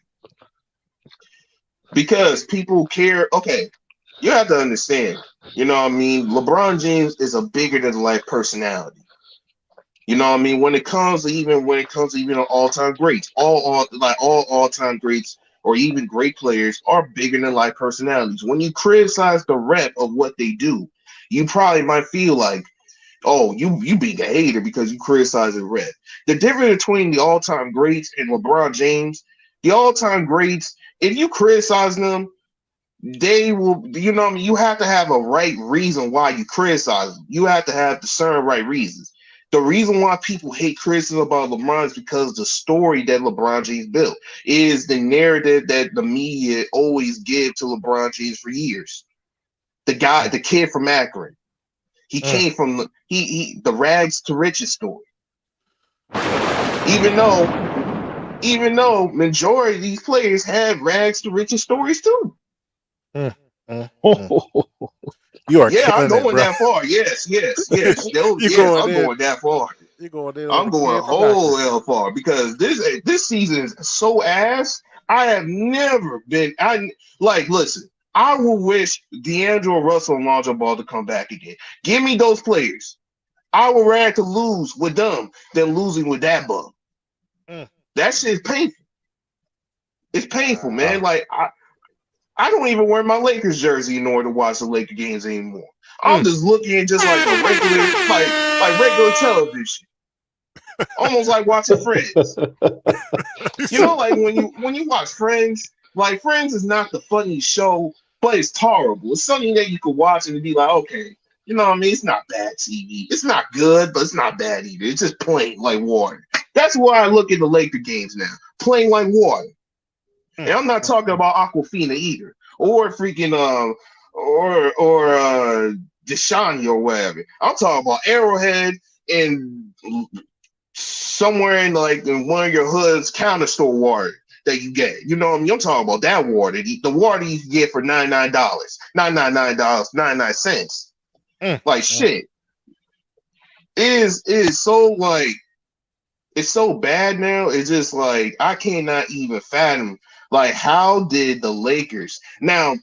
D: Because people care. Okay, you have to understand. You know what I mean? LeBron James is a bigger than life personality. You know what I mean? When it comes to even all-time greats, all all-time greats or even great players are bigger than life personalities. When you criticize the rep of what they do, you probably might feel like, oh, you being a hater because you criticize the rep. The difference between the all-time greats and LeBron James, the all-time greats, if you criticize them, they will, you know what I mean? You have to have a right reason why you criticize them. You have to have the certain right reasons. The reason why people hate criticism about LeBron is because the story that LeBron James built is the narrative that the media always give to LeBron James for years. The kid from Akron. He came from the rags to riches story. Even though majority of these players have rags to riches stories too.
A: You are
D: I'm
A: killing it,
D: going
A: bro.
D: that far. Yes. I'm going that far.
A: You're going in
D: I'm
A: on the
D: going a
A: kid from
D: whole
A: Akron.
D: hell far because this season is so ass. I have never been. Listen. I will wish D'Angelo Russell and Lonzo Ball to come back again. Give me those players. I would rather to lose with them than losing with that bum. That shit is painful. It's painful, man. Like I don't even wear my Lakers jersey in order to watch the Laker games anymore. I'm just looking just like a regular, like regular television. Almost like watching Friends. You know, like when you watch Friends, like Friends is not the funny show, but it's tolerable. It's something that you could watch and be like, okay, you know what I mean? It's not bad TV. It's not good, but it's not bad either. It's just plain like water. That's why I look at the Laker games now. Plain like water. And I'm not talking about Aquafina either. Or freaking Deshaun or whatever. I'm talking about Arrowhead and somewhere in one of your hood's counter store water that you get. You know what I mean? I'm talking about that water. The water you can get for $99. $99, 99 cents. Like shit. It is so like it's so bad now. It's just like I cannot even fathom like how did the Lakers now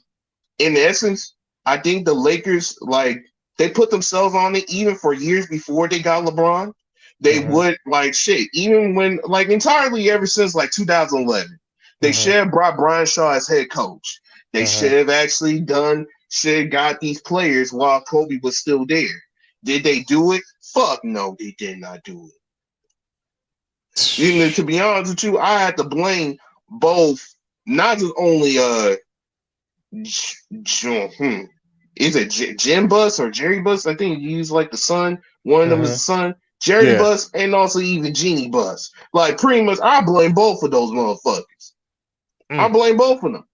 D: in essence, I think the Lakers like they put themselves on it even for years before they got LeBron. They would like shit, even when like entirely ever since like 2011. They should have brought Brian Shaw as head coach. They should have actually got these players while Kobe was still there. Did they do it? Fuck no, they did not do it. You know, to be honest with you, I had to blame both, not just only is it Jim Bus or Jerry Bus? I think you use like the son. One of them is the son. Jerry Bus and also even Genie Bus. Like pretty much, I blame both of those motherfuckers. I blame both of them.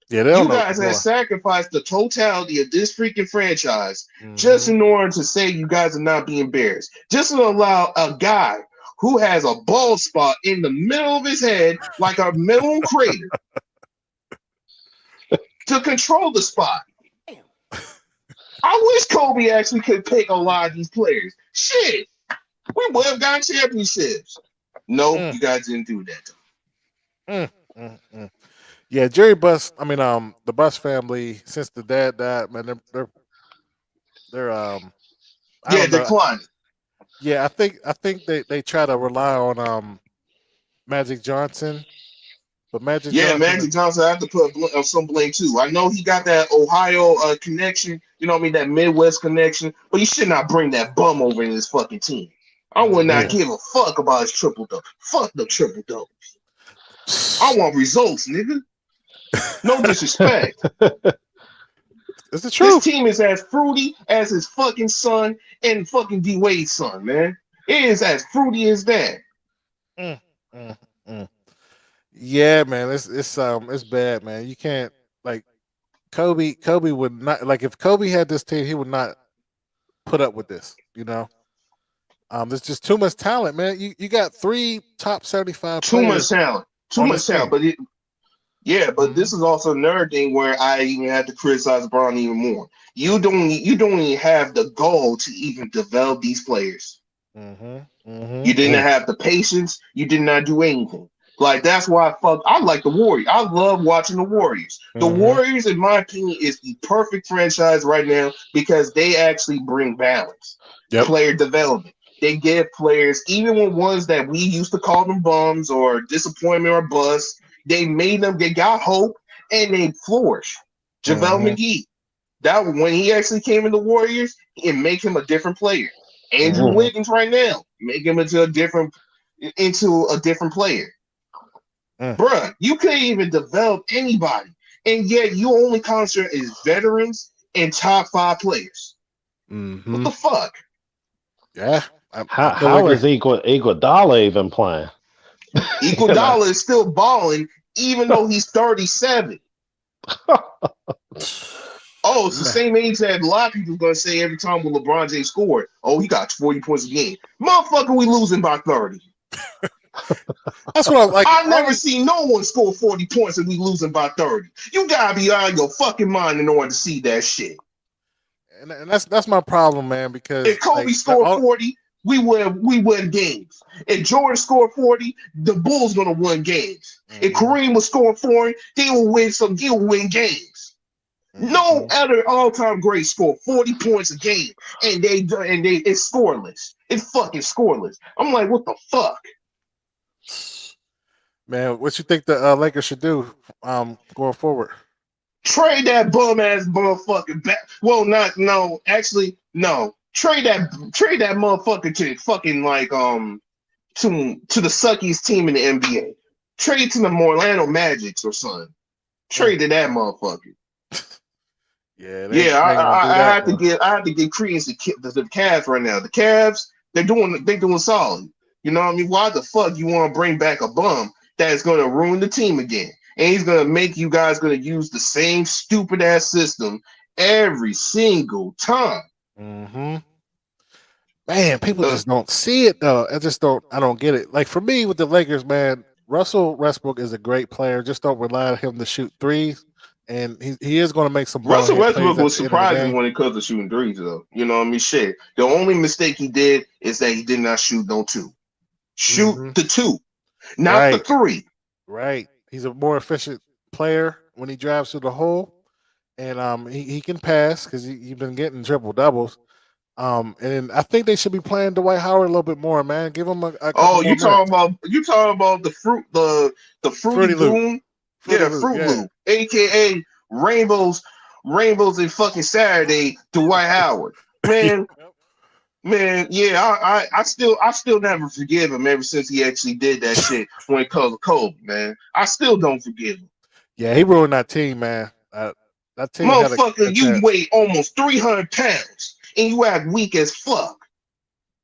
A: Yeah, they don't
D: you
A: know
D: guys have sacrificed the totality of this freaking franchise just in order to say you guys are not being embarrassed. Just to allow a guy who has a bald spot in the middle of his head, like a middle crater, to control the spot. I wish Kobe actually could pick a lot of these players. Shit, we would have gotten championships. No, you guys didn't do that.
A: Yeah, Jerry Bus. I mean, the Bus family since the dad died, man, they're I don't know.
D: declining.
A: Yeah, I think they try to rely on Magic Johnson, but
D: Magic Johnson, I have to put some blame too. I know he got that Ohio connection, you know what I mean, that Midwest connection, but he should not bring that bum over in his fucking team. I would not give a fuck about his triple double. Fuck the triple doubles. I want results, nigga. No disrespect.
A: It's the truth.
D: This team is as fruity as his fucking son and fucking D Wade's son, man. It is as fruity as that.
A: Yeah, man, it's bad, man. You can't like Kobe would not like if Kobe had this team, he would not put up with this, you know. There's just too much talent, man. You got 3 top 75
D: Too
A: players
D: much talent. Too
A: on
D: much
A: this
D: talent.
A: team.
D: But this is also another thing where I even have to criticize LeBron even more. You don't even have the goal to even develop these players. You didn't have the patience. You did not do anything. Like that's why I like the Warriors. I love watching the Warriors. The Warriors, in my opinion, is the perfect franchise right now because they actually bring balance, player development. they give players, even when ones that we used to call them bums or disappointment or bust, they made them, they got hope and they flourished. JaVale
A: Mhm.
D: McGee, that when he actually came in the Warriors, it make him a different player. Andrew
A: Mhm.
D: Wiggins right now, make him into a different player.
A: Mm.
D: Bruh, you couldn't even develop anybody. And yet you only concentrate is veterans and top 5 players. What
A: Mhm.
D: the fuck?
A: Yeah. I totally
B: How
A: agree.
B: is Iguodala even playing? You know?
D: Iguodala is still balling, even though he's 37. Oh, it's the
A: Man.
D: same age that a lot of people gonna say every time when LeBron James scored. Oh, he got 40 points a game. Motherfucker, we losing by 30.
A: That's what I like.
D: I never seen no one score 40 points and we losing by 30. You gotta be out of your fucking mind in order to see that shit.
A: And that's my problem, man. Because
D: If Kobe scored 40, we win games. If Jordan scored 40, the Bulls gonna win games. If Kareem was scoring 40, he'll win games. No other all-time great score 40 points a game, and it's scoreless. It's fucking scoreless. I'm like, what the fuck?
A: Man, what you think the Lakers should do going forward?
D: Trade that bum ass motherfucker back. Well, actually, no. Trade that motherfucker to fucking like to the suckiest team in the NBA. Trade to the Orlando Magics or something. Trade to that motherfucker.
A: Yeah,
D: Yeah,
A: they ain't gonna do
D: I
A: that.
D: have to give credence to the Cavs right now. The Cavs, they're doing solid. You know what I mean? Why the fuck you want to bring back a bum that's going to ruin the team again? And he's going to make you guys going to use the same stupid ass system every single time.
A: Mm-hmm. Man, people just don't see it though. I don't get it. Like for me with the Lakers, man, Russell Westbrook is a great player. Just don't rely on him to shoot threes. And he is going to make some
D: Russell
A: bonehead
D: Westbrook
A: plays at
D: was
A: the end of the
D: surprising
A: game.
D: when it comes to shooting threes, though. You know what I mean? Shit. The only mistake he did is that he did not shoot no 2. Shoot the 2, not the
A: Right,
D: 3.
A: right. He's a more efficient player when he drives to the hole, and he can pass because he's been getting triple doubles. And I think they should be playing Dwight Howard a little bit more, man. Give him a couple
D: Oh,
A: more minutes.
D: you talking about the Fruity
A: Fruity Loop,
D: Goon?
A: Fruity
D: Yeah,
A: Loop,
D: Fruit
A: yeah.
D: Loop, aka Rainbows and fucking Saturday, Dwight Howard. Man,
A: Yep.
D: man, yeah, I still never forgive him ever since he actually did that shit when it comes to Kobe, man. I still don't forgive him.
A: Yeah, he ruined that team, man. That team had a
D: Motherfucker, you
A: chance.
D: weigh almost 300 pounds and you act weak as fuck.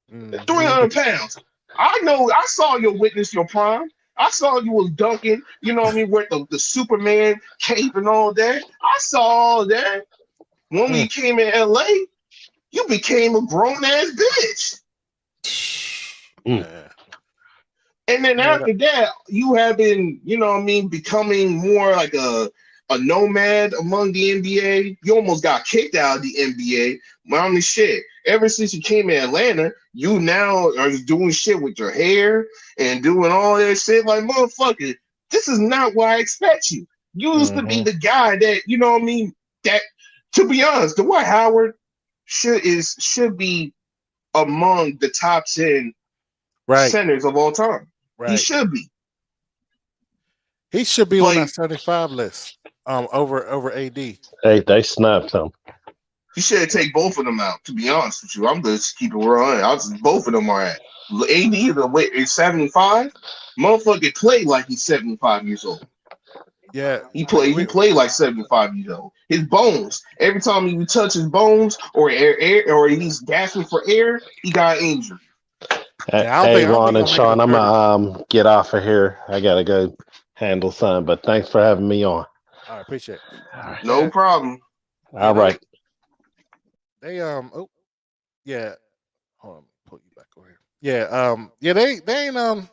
A: Hmm
D: 300 pounds. I know, I saw you witness your prime. I saw you was dunking, you know what I mean, with the Superman cape and all that. I saw all that. When
A: Mm.
D: you came in LA, you became a grown ass bitch.
A: Yeah.
D: And then
A: Yeah.
D: after that, you have been, you know what I mean, becoming more like a nomad among the NBA. You almost got kicked out of the NBA. I mean, shit. Ever since you came in Atlanta, you now are doing shit with your hair and doing all that shit. Like, motherfucker, this is not what I expect you. You used to be
A: hmm
D: the guy that, you know what I mean, that, to be honest, Dwight Howard should be among the top 10
A: Right.
D: centers of all time. He
A: Right.
D: should be.
A: He should be on
D: But
A: that 75 list. Over AD.
B: Hey, they snapped him.
D: you should take both of them out, to be honest with you. I'm just keep it real. Both of them are at. AD is 75. Motherfucker play like he's 75 years old.
A: Yeah.
D: He play like 75 years old. His bones, every time he touch his bones or or he's gasping for air, he got injured.
A: Yeah.
B: Hey,
A: I don't think
B: Ron
A: he's
B: and
A: gonna make it
B: Sean,
A: to
B: I'm
A: 30.
B: gonna get off of here. I gotta go handle something. But thanks for having me on.
A: I appreciate it.
B: All right.
D: No problem.
A: Yeah,
B: All right.
A: they oh yeah. Hold on, pull you back over here. Yeah, they ain't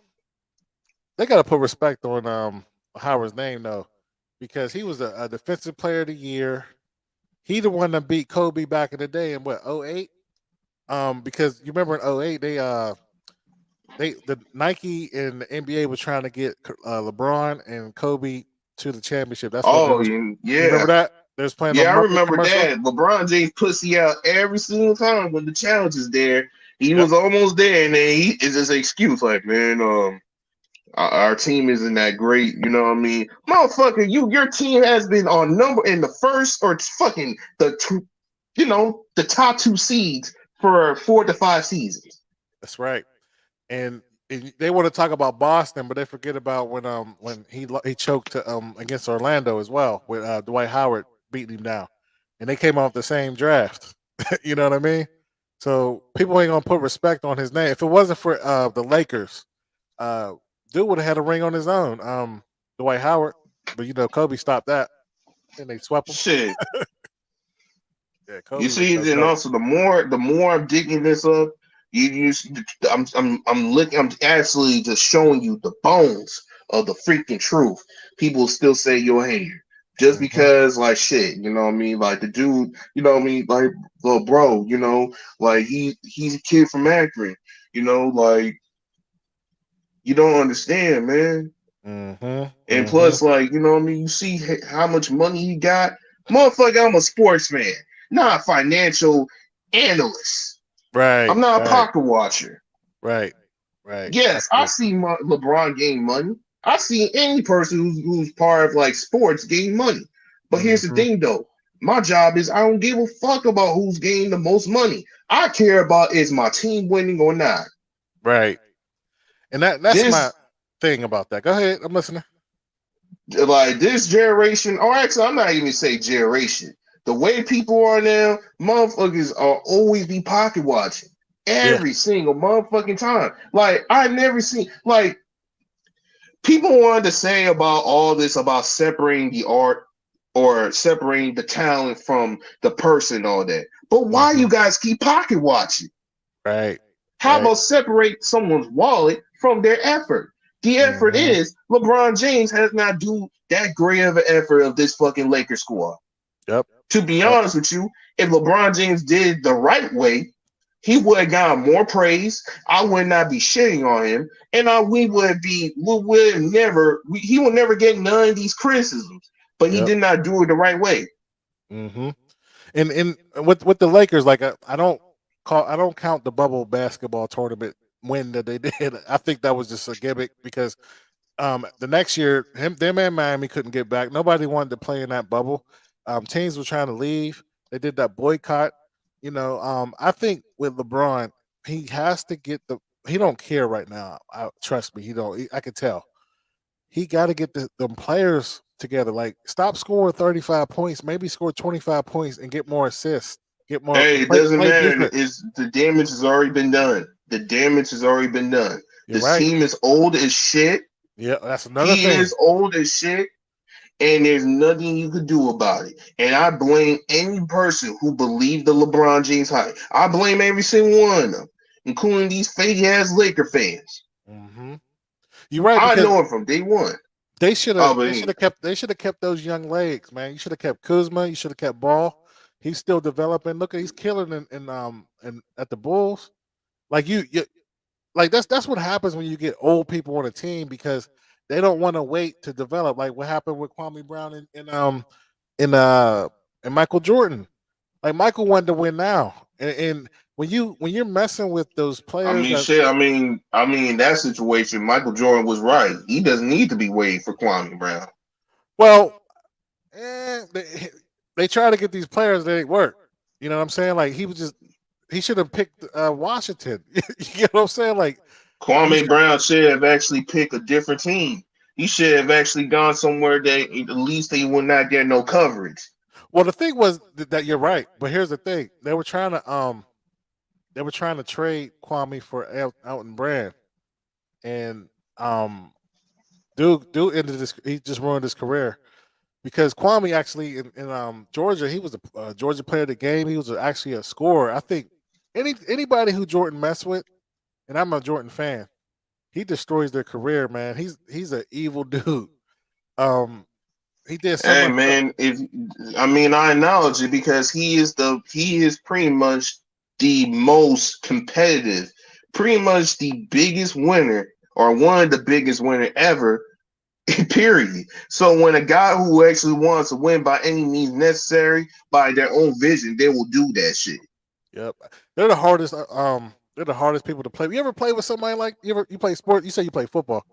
A: they gotta put respect on Howard's name though. Because he was a defensive player of the year. He the one that beat Kobe back in the day in what 08? Because you remember in 08 the Nike and the NBA was trying to get LeBron and Kobe to the championship. That's what they
D: Oh,
A: was. You
D: yeah.
A: remember that? They was playing a
D: Yeah, I
A: market
D: remember
A: commercial.
D: that. LeBron James pussy out every single time when the challenge is there. He
A: Yep.
D: was almost there, and then he is just an excuse like, man, our team isn't that great. You know what I mean, motherfucker? Your team has been on number in the first or fucking the top 2 seeds for 4 to 5 seasons.
A: That's right. And they want to talk about Boston, but they forget about when he choked against Orlando as well with Dwight Howard beating him down, and they came off the same draft. You know what I mean? So people ain't gonna put respect on his name. If it wasn't for the Lakers, uh, dude would have had a ring on his own. Dwight Howard, but Kobe stopped that, and they swept him.
D: Shit.
A: Yeah, Kobe
D: You
A: was
D: see,
A: no
D: and
A: joke.
D: also the more I'm digging this up, I'm looking, I'm actually just showing you the bones of the freaking truth. People still say you're a hater just
A: Hmm.
D: because, like, shit, you know what I mean? Like the dude, you know what I mean? Like, well, bro, like he's a kid from Akron, like you don't understand, man.
A: Hmm.
D: And
A: Hmm.
D: plus, like, you know what I mean? You see how much money he got, motherfucker. I'm a sports fan, not a financial analyst.
A: Right,
D: I'm not a
A: right,
D: pocket watcher.
A: right, right. I
D: Yes, I
A: agree.
D: see LeBron gain money. I see any person who's part of like sports gain money. But here's the
A: Hmm.
D: thing, though. My job is I don't give a fuck about who's gaining the most money. I care about is my team winning or not.
A: Right. And that's my
D: This
A: thing about that. Go ahead, I'm listening.
D: like this generation, or actually, I'm not even say generation. The way people are now, motherfuckers are always be pocket watching
A: Yeah.
D: every single motherfucking time. Like I never seen like people wanted to say about all this about separating the art or separating the talent from the person, all that. But why
A: Hmm.
D: you guys keep pocket watching?
A: Right.
D: How
A: Right.
D: about separate someone's wallet from their effort? The effort
A: Hmm.
D: is LeBron James has not do that great of an effort of this fucking Lakers squad.
A: Yep.
D: To be
A: Yep.
D: honest with you, if LeBron James did the right way, he would have gotten more praise. I would not be shitting on him, and he would never get none of these criticisms. But he
A: Yep.
D: did not do it the right way.
A: Hmm. And with the Lakers, like I don't count the bubble basketball tournament win that they did. I think that was just a gimmick because the next year them and Miami couldn't get back. Nobody wanted to play in that bubble. Teams were trying to leave. They did that boycott. I think with LeBron, he has to get he don't care right now. Trust me, he don't. I could tell. He got to get them players together. Like, stop scoring 35 points. Maybe score 25 points and get more assists. Get more
D: Hey, it
A: play.
D: doesn't
A: Play
D: matter.
A: different.
D: Is the damage has already been done. The damage has already been done.
A: You're
D: This
A: right.
D: team is old as shit.
A: Yeah, that's another
D: He
A: thing.
D: is old as shit. And there's nothing you could do about it. And I blame any person who believed the LeBron James hype. I blame every single one of them, including these fake ass Laker fans.
A: Hmm. You're right
D: I
A: because
D: know it from day one.
A: they should
D: I
A: have they should
D: mean,
A: have kept those young legs, man. You should have kept Kuzma. You should have kept Ball. He's still developing. Look, he's killing in at the Bulls. Like you like that's what happens when you get old people on a team because they don't want to wait to develop. Like what happened with Kwame Brown in and Michael Jordan. Like Michael wanted to win now, and when you're messing with those
D: I
A: players
D: mean,
A: that
D: shit. I mean, that situation. Michael Jordan was right. He doesn't need to be waiting for Kwame Brown.
A: well, they try to get these players that ain't work. You know what I'm saying? Like he should have picked Washington. You know what I'm saying? Like he
D: Kwame
A: should.
D: Brown should have actually picked a different team. He should have actually gone somewhere that at least they would not get no coverage.
A: Well, the thing was that you're right, but here's the thing: they were trying to trade Kwame for Elton Brand, and dude ended this. He just ruined his career because Kwame actually in Georgia, he was a Georgia player of the game. He was actually a scorer. I think anybody who Jordan messed with, and I'm a Jordan fan, he destroys their career, man. He's an evil dude. Um, he did so
D: Hey
A: much.
D: man, if I mean I acknowledge it because he is pretty much the most competitive, pretty much the biggest winner or one of the biggest winner ever. Period. So when a guy who actually wants to win by any means necessary by their own vision, they will do that shit.
A: Yep, they're the hardest. They're the hardest people to play. You ever play with somebody like you play sport? You say you play football.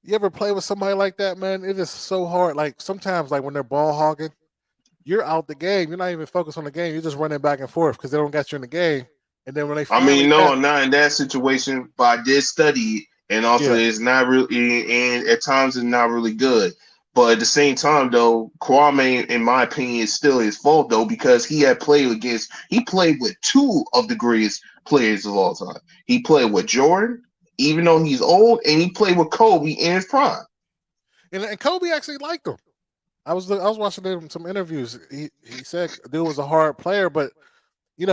A: You ever play with somebody like that, man? It is so hard. Like sometimes, like when they're ball hogging, you're out the game. You're not even focused on the game. You're just running back and forth because they don't got you in the game. And then when they
D: I
A: finally
D: mean,
A: got,
D: no, not in that situation, but I did study it, and also
A: yeah,
D: it's not really, and at times it's not really good. But at the same time, though, Kwame, in my opinion, is still his fault though because he played with two of the greatest players of all time. He played with Jordan, even though he's old, and he played with Kobe in his prime.
A: and Kobe actually liked him. I was watching some interviews. He said dude was a hard player, but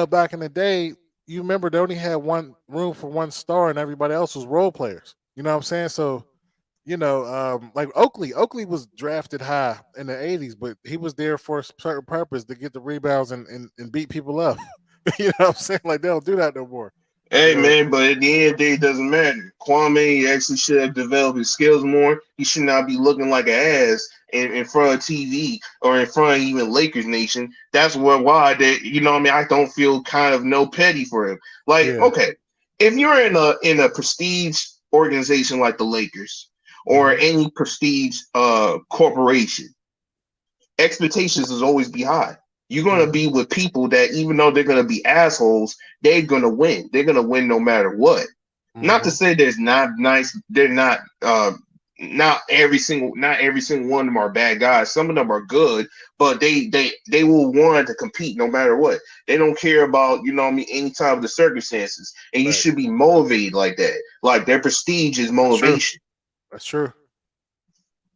A: back in the day, you remember they only had one room for one star, and everybody else was role players. You know what I'm saying? So like Oakley was drafted high in the '80s, but he was there for a certain purpose to get the rebounds and beat people up. You know what I'm saying? Like they don't do that no more. You
D: Hey
A: know,
D: man, but at the end of the day, it doesn't matter. Kwame actually should have developed his skills more. He should not be looking like an ass in front of TV or in front of even Lakers Nation. That's why that what I mean. I don't feel kind of no petty for him. Like,
A: yeah.
D: okay, if you're in a prestige organization like the Lakers or
A: Hmm.
D: any prestige corporation, expectations is always be high. You're gonna
A: Hmm.
D: be with people that even though they're gonna be assholes, they're gonna win. They're gonna win no matter what. Not to
A: Hmm.
D: say there's not nice, they're not every single one of them are bad guys. Some of them are good, but they will want to compete no matter what. They don't care about, what I mean, any type of the circumstances. And you
A: Right.
D: should be motivated like that. Like their prestige is
A: That's true.
D: motivation.
A: That's true.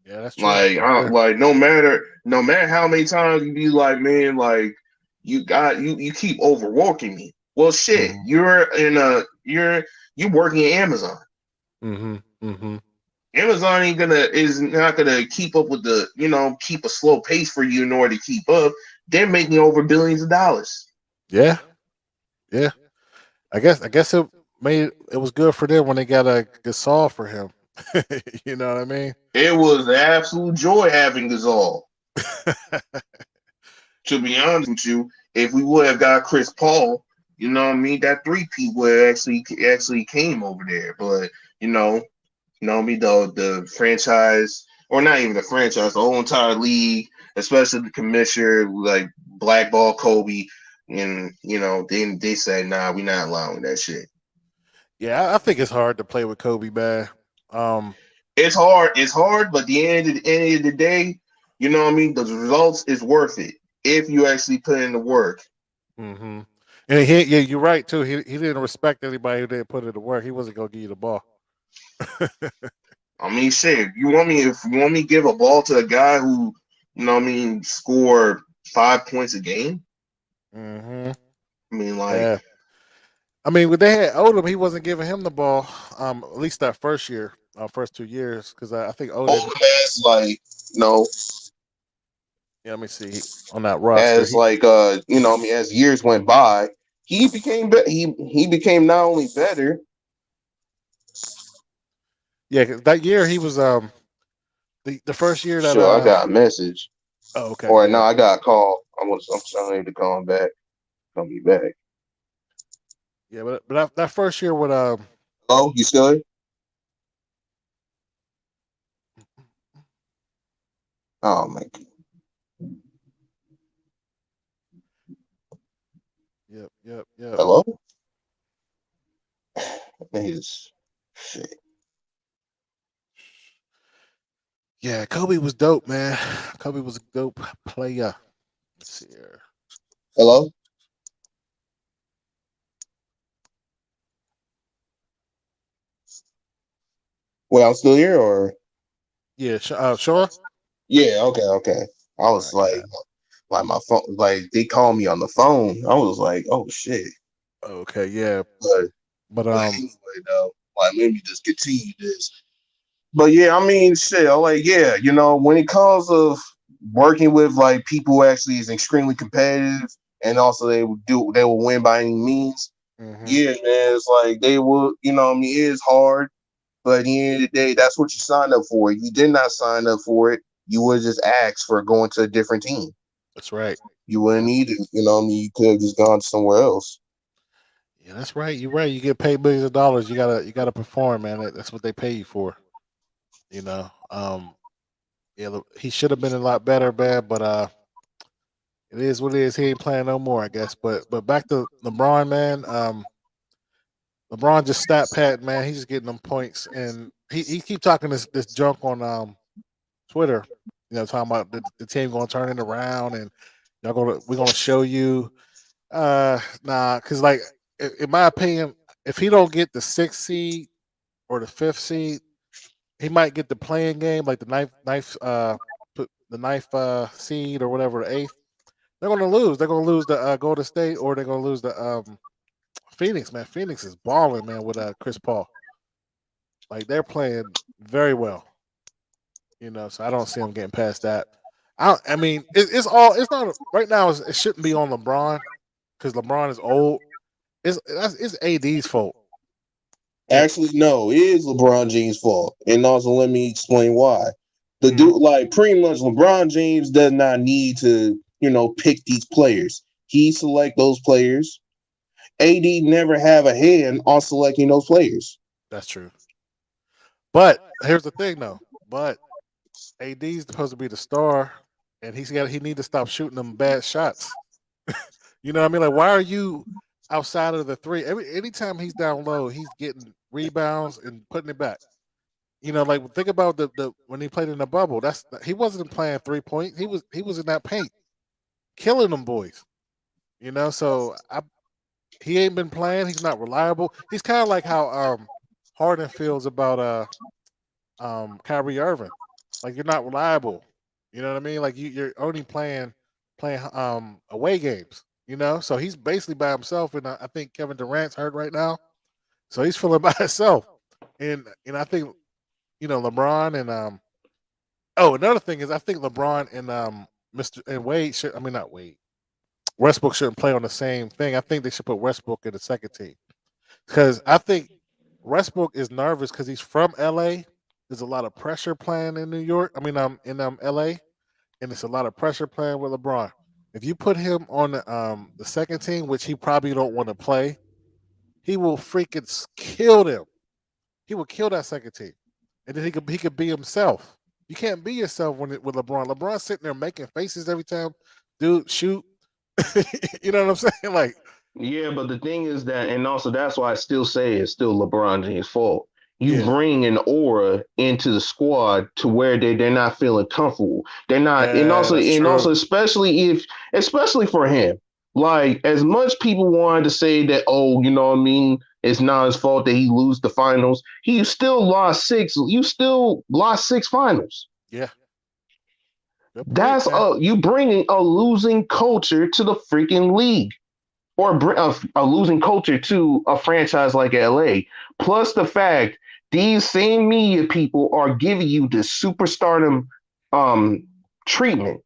A: Yeah, that's true.
D: Like,
A: That's true.
D: like no matter how many times you be like, man, like you keep overworking me. Well, shit,
A: Hmm.
D: you're working at Amazon.
A: Hmm. Hmm.
D: Amazon is not gonna keep up with keep a slow pace for you in order to keep up. They're making over billions of dollars.
A: Yeah. Yeah. I guess it was good for them when they got a Gasol for him. You know what I mean?
D: It was an absolute joy having Gasol. To be honest with you, if we would have got Chris Paul, what I mean, that three-peat would actually came over there. But me though the franchise, or not even the franchise, the whole entire league, especially the commissioner, like blackball Kobe, and then they said, nah, we're not allowing that shit.
A: Yeah, I think it's hard to play with Kobe, man. Um,
D: It's hard, but the end of the day, what I mean, the results is worth it if you actually put in the work.
A: hmm And yeah, you're right too. He didn't respect anybody who didn't put it to work. He wasn't gonna give you the ball.
D: I mean, shit, if you want me to give a ball to a guy who, what I mean, score 5 points a game,
A: Hmm.
D: I mean, like,
A: Yeah, I mean, when they had Odom, he wasn't giving him the ball. At least that first year, first 2 years, because I think Odom.
D: Oldham has like,
A: Yeah, let me see on that roster.
D: as like I mean, as years went by, he became not only better.
A: Yeah, 'cause that year he was the first year that
D: Sure, I got a message,
A: oh, okay,
D: or no,
A: yeah,
D: I got a call. I'm trying to call him back. Call me back.
A: yeah, but that first year with
D: Oh, you still here? Oh my God.
A: yep.
D: Hello? He's shit.
A: Yeah, Kobe was dope, man. Kobe was a dope player. Let's see here.
D: Hello? Wait, I'm still here, or
A: Yeah, sure.
D: yeah, okay. I
A: All
D: was
A: right, yeah.
D: like my phone, like they called me on the phone. I was like, oh shit.
A: Okay, yeah,
D: But
A: but
D: but anyway, though, like let me just continue this. But yeah, I mean, shit. I'm like, yeah, when it comes of working with like people who actually is extremely competitive, and also they will win by any means.
A: hmm
D: Yeah, man, it's like they will. What I mean, it is hard, but at the end of the day, that's what you signed up for. If you did not sign up for it, you would just ask for going to a different team.
A: that's right.
D: You wouldn't
A: Yeah,
D: need it. What I mean, you could have just gone somewhere else.
A: Yeah, that's right. You're right. You get paid billions of dollars. You gotta perform, man. That's what they pay you for. You know. Yeah, he should have been a lot better, man. But it is what it is. He ain't playing no more, I guess. But back to LeBron, man. LeBron just stat pat, man. He's just getting them points, and he keep talking this junk on Twitter. Talking about the team going to turn it around, and we're gonna show you. Nah, because like in my opinion, if he don't get the sixth seed or the fifth seed, he might get the playing game, like the ninth seed or whatever, the eighth. They're gonna lose. They're gonna lose the Golden State, or they're gonna lose the Phoenix. Man, Phoenix is balling, man, with Chris Paul. Like they're playing very well. So I don't see him getting past that. I mean, it's all. It's not right now. It shouldn't be on LeBron because LeBron is old. It's AD's fault.
F: Actually, no, it is LeBron James' fault. And also, let me explain why. The
A: Mhm.
F: dude, like, pretty much LeBron James does not need to, pick these players. He select those players. AD never have a hand on selecting those players.
A: That's true. But here's the thing, though. But AD's supposed to be the star, and he need to stop shooting them bad shots. You know what I mean? Like, why are you outside of the three? Anytime he's down low, he's getting rebounds and putting it back. Like think about the when he played in the bubble. He wasn't playing 3 point. He was in that paint, killing them boys. So he ain't been playing. He's not reliable. He's kind of like how Harden feels about Kyrie Irving. Like you're not reliable. You know what I mean? Like you're only playing away games. So he's basically by himself, and I think Kevin Durant's hurt right now, so he's feeling by himself. And I think LeBron and another thing is I think LeBron and Mr. and Wade should. I mean not Wade. Westbrook shouldn't play on the same thing. I think they should put Westbrook in the second team because I think Westbrook is nervous because he's from LA. There's a lot of pressure playing in New York. I mean, in LA, and it's a lot of pressure playing with LeBron. If you put him on the second team, which he probably don't want to play, he will freaking kill them. He will kill that second team, and then he could be himself. You can't be yourself with LeBron. LeBron's sitting there making faces every time, dude. Shoot, you know what I'm saying? Like,
F: Yeah, but the thing is that, and also that's why I still say it's still LeBron James' fault. You
A: yeah,
F: bring an aura into the squad to where they're not feeling comfortable. They're not, and
A: yeah,
F: also
A: that's
F: and
A: true.
F: also especially for him. Like as much people wanted to say that, oh, you know what I mean, it's not his fault that he lose the finals. He still lost six. You still lost six finals.
A: Yeah, good point,
F: That's
A: man.
F: you bringing a losing culture to the freaking league or a losing culture to a franchise like LA. Plus the fact these same media people are giving you the superstardom treatment.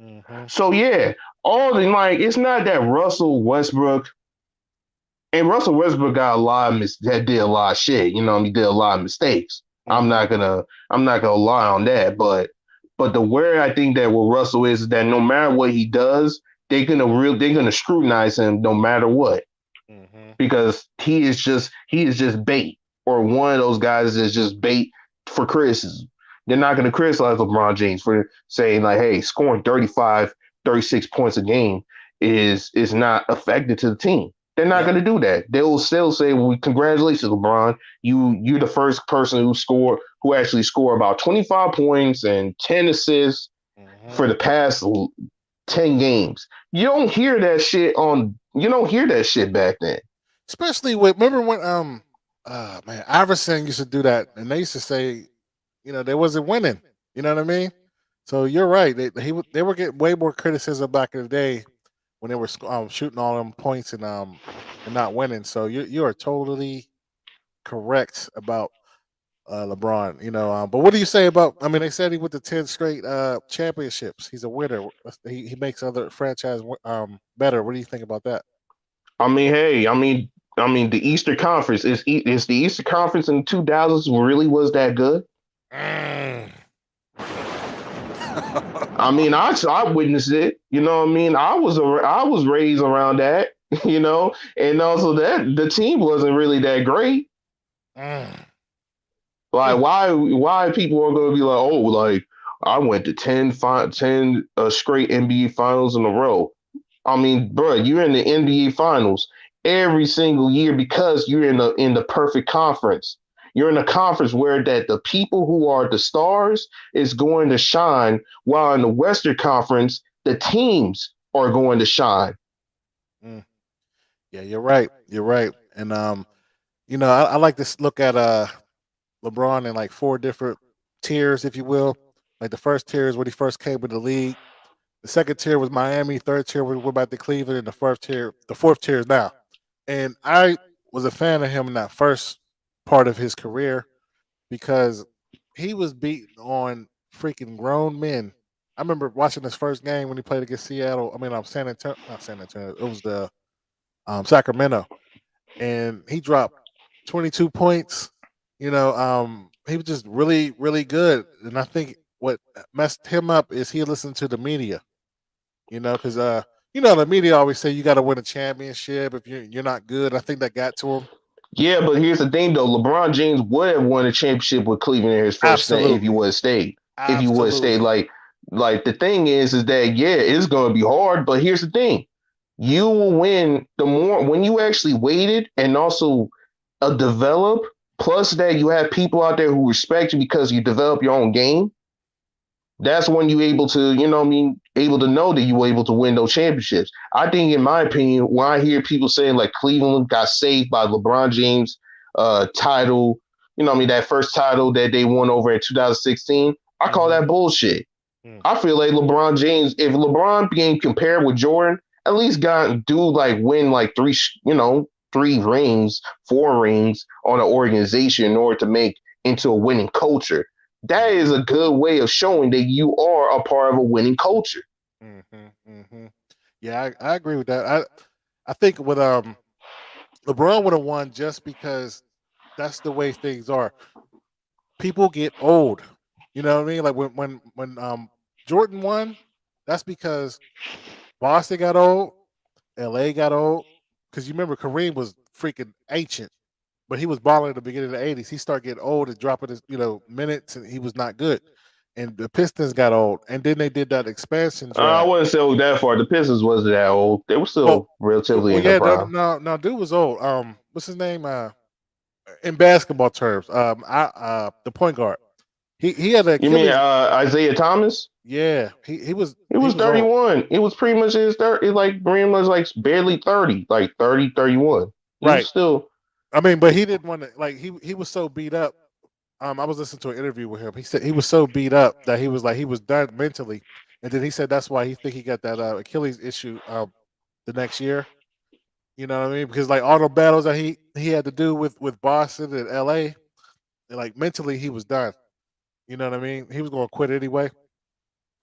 A: Hmm.
F: So yeah, all the like it's not that Russell Westbrook and Russell Westbrook got a lot of that did a lot of shit. He did a lot of mistakes. I'm
A: Hmm.
F: not gonna I'm not gonna lie on that, but the where I think that with Russell is that no matter what he does, they're gonna scrutinize him no matter what
A: Hmm.
F: because he is just bait or one of those guys that's just bait for criticism. They're not gonna criticize LeBron James for saying like, hey, scoring 35, 36 points a game is not effective to the team. They're not
A: Yep.
F: going to do that. They will still say, "Well, congratulations, LeBron. You're the first person who actually scored about 25 points and 10 assists
A: Hmm.
F: for the past 10 games." You don't hear that shit back then.
A: Especially with remember when man Iverson used to do that, and they used to say they wasn't winning. You know what I mean? So you're right. They were getting way more criticism back in the day when they were shooting all them points and not winning. So you are totally correct about LeBron. But what do you say about? I mean, they said he with the 10 straight championships. He's a winner. He makes other franchise better. What do you think about that?
F: I mean, hey, the Eastern Conference is the Eastern Conference in the 2000s really was that good.
A: Mm.
F: I mean, I witnessed it. You know what I mean? I was raised around that. and also that the team wasn't really that great.
A: Mm.
F: Like why people are going to be like, oh, like I went to 10 straight NBA finals in a row. I mean, bro, you're in the NBA finals every single year because you're in the perfect conference. You're in a conference where that the people who are the stars is going to shine, while in the Western Conference, the teams are going to shine.
A: Mm. Yeah, you're right. You're right. And I like to look at LeBron in like four different tiers, if you will. Like the first tier is when he first came in the league. The second tier was Miami. Third tier we're about to Cleveland, and the fourth tier is now. And I was a fan of him in that first part of his career because he was beating on freaking grown men. I remember watching his first game when he played against Seattle. I mean, San Antonio, not San Antonio. It was the Sacramento, and he dropped 22 points. He was just really, really good. And I think what messed him up is he listened to the media. Because the media always say you got to win a championship if you're not good. I think that got to him.
F: Yeah, but here's the thing though: LeBron James would have won a championship with Cleveland in his first stint if he
A: Absolutely,
F: would have stayed. If he would have stayed,
A: absolutely.
F: like the thing is that yeah, it's going to be hard. But here's the thing: you will win the more when you actually waited and also develop. Plus that you have people out there who respect you because you develop your own game. That's when you able to, what I mean, able to know that you were able to win those championships. I think, in my opinion, when I hear people saying like Cleveland got saved by LeBron James title, what I mean, that first title that they won over in 2016, I call
A: Hmm.
F: that bullshit.
A: Hmm.
F: I feel like LeBron James, if LeBron being compared with Jordan, at least got do like win like three rings, four rings on an organization in order to make into a winning culture. That is a good way of showing that you are a part of a winning culture.
A: Hmm. Hmm. Yeah, I agree with that. I think with LeBron would have won just because that's the way things are. People get old. You know what I mean? Like when Jordan won, that's because Boston got old, LA got old. Because you remember Kareem was freaking ancient, but he was balling at the beginning of the '80s. He started getting old and dropping his minutes, and he was not good. And the Pistons got old, and then they did that expansion
F: I
A: draft.
F: wouldn't say it was that far. The Pistons wasn't that old. They were
A: Well,
F: still relatively
A: well,
F: in the
A: yeah, no,
F: prime.
A: no, no, dude was old. What's his name? In basketball terms, the point guard. He had an
F: You mean
A: Achilles.
F: Isaiah Thomas?
A: Yeah, he was
F: It
A: he
F: was
A: was old.
F: 31. It was pretty much his 30, like pretty much like barely 30, like 30, 31. He was
A: Right.
F: still.
A: I mean, but he didn't want to. Like he was so beat up. I was listening to an interview with him. He said he was so beat up that he was like he was done mentally, and then he said that's why he got that Achilles issue the next year. You know what I mean? Because like all the battles that he had to do with Boston and L.A. Like mentally he was done. You know what I mean? He was going to quit anyway.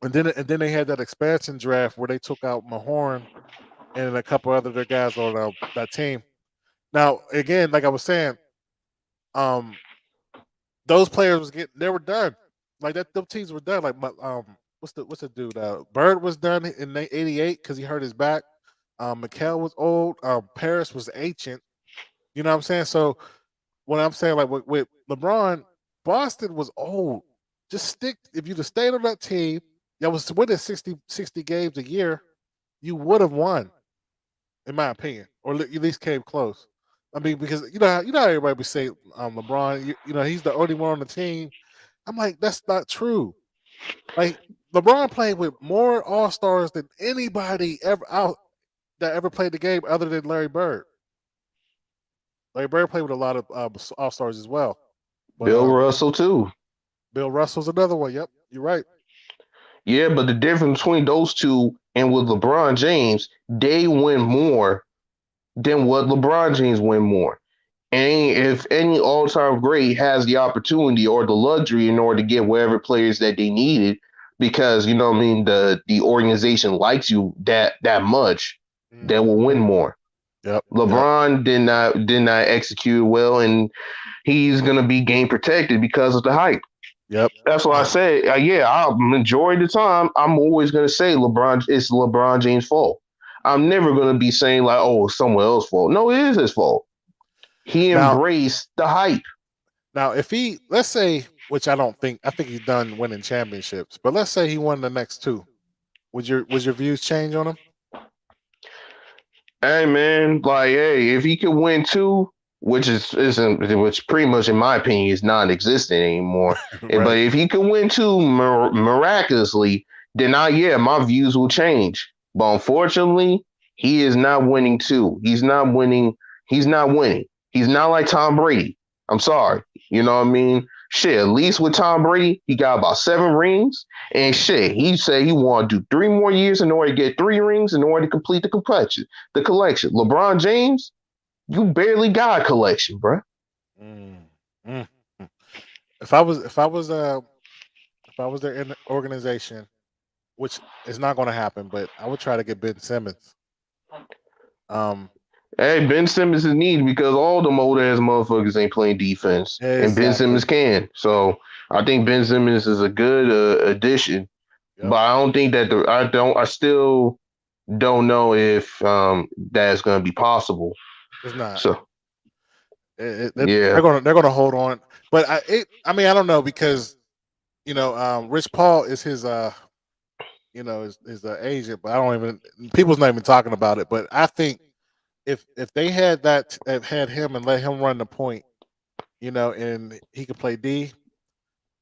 A: And then they had that expansion draft where they took out Mahorn and a couple other their guys on that team. Now again, like I was saying, um, those players they were done. Like that, those teams were done. Like what's the dude? Bird was done in '88 because he hurt his back. McHale was old. Paris was ancient. You know what I'm saying? So what I'm saying, like with LeBron, Boston was old. Just stick if you'd have stayed on that team, that was winning 60 games a year, you would have won, in my opinion, or at least came close. I mean, because you know how everybody would say LeBron, he's the only one on the team. I'm like, that's not true. Like LeBron played with more All Stars than anybody ever out that ever played the game, other than Larry Bird. Larry Bird played with a lot of All Stars as well, but
F: Bill Russell too.
A: Bill Russell's another one. Yep, you're right.
F: Yeah, but the difference between those two and with LeBron James, they win more than what LeBron James win more. And if any all-time great has the opportunity or the luxury in order to get whatever players that they needed, because what I mean, the organization likes you that much, they will
A: Hmm.
F: win more.
A: Yep, yep,
F: LeBron did not execute well, and he's gonna be game protected because of the hype.
A: yep.
F: That's why I say, yeah, majority of the time, I'm always gonna say it's LeBron James' fault. I'm never gonna be saying like, oh, it's someone else's fault. No, it is his fault. He
A: Now-
F: embraced the hype.
A: Now, if he, let's say, which I think he's done winning championships, but let's say he won the next two, would your views change on him?
F: Hey man, like hey, if he could win two, which pretty much in my opinion is non-existent anymore.
A: Right.
F: But if he could win two miraculously, then my views will change. But unfortunately, he is not winning two. He's not winning. He's not winning. He's not like Tom Brady. I'm sorry. You know what I mean? Shit, at least with Tom Brady, he got about 7 rings. And shit, he said he want to do 3 more years in order to get 3 rings in order to complete the collection. LeBron James, you barely got a collection, bro.
A: If I was their organization, which is not going to happen, but I would try to get Ben Simmons.
F: Hey, Ben Simmons is needed because all them old ass motherfuckers ain't playing defense, and Ben
A: Exactly.
F: Simmons can. So I think Ben Simmons is a good addition,
A: Yep.
F: but I don't think that I still don't know if that's going to be possible.
A: It's not.
F: So
A: They're gonna hold on, but I mean I don't know because Rich Paul is his his agent, but I don't even people's not even talking about it. But I think if they had had him and let him run the point, and he could play D,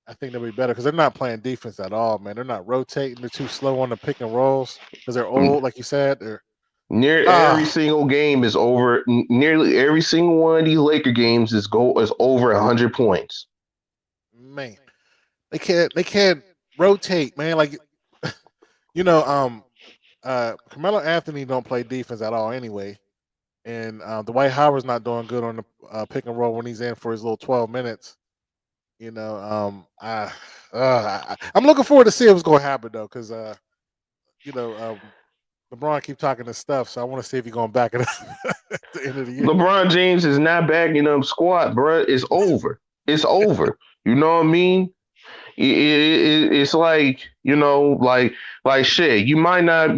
A: I think they'll be better because they're not playing defense at all, man. They're not rotating. They're too slow on the pick and rolls because they're old, like you said.
F: Every single game is over. Nearly every single one of these Laker games is over 100 points.
A: Man, they can't rotate, man. Like Carmelo Anthony don't play defense at all anyway, and Dwight Howard's not doing good on the pick and roll when he's in for his little 12 minutes. I'm looking forward to see what's going to happen though, because LeBron keep talking this stuff, so I want to see if he's going to back it up at the end of the year.
F: LeBron James is not backing up squat, bro. It's over. It's over. You know what I mean? It's like like shit. You might not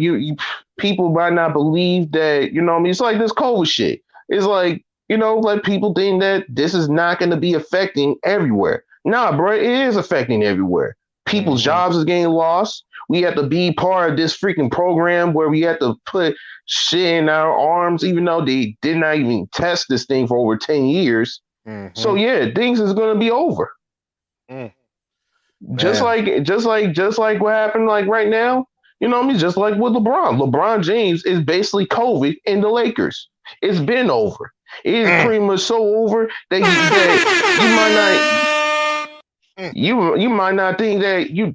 F: people might not believe that. You know what I mean? It's like this COVID shit. It's like like people think that this is not going to be affecting everywhere. Nah, bro, it is affecting everywhere. People's jobs is getting lost. We have to be part of this freaking program where we have to put shit in our arms, even though they did not even test this thing for over 10 years. So yeah, things is gonna be over. Just like what happened like right now. You know what I mean? Just like with LeBron. LeBron James is basically COVID in the Lakers. It's been over. It is pretty much so over that you might not think that you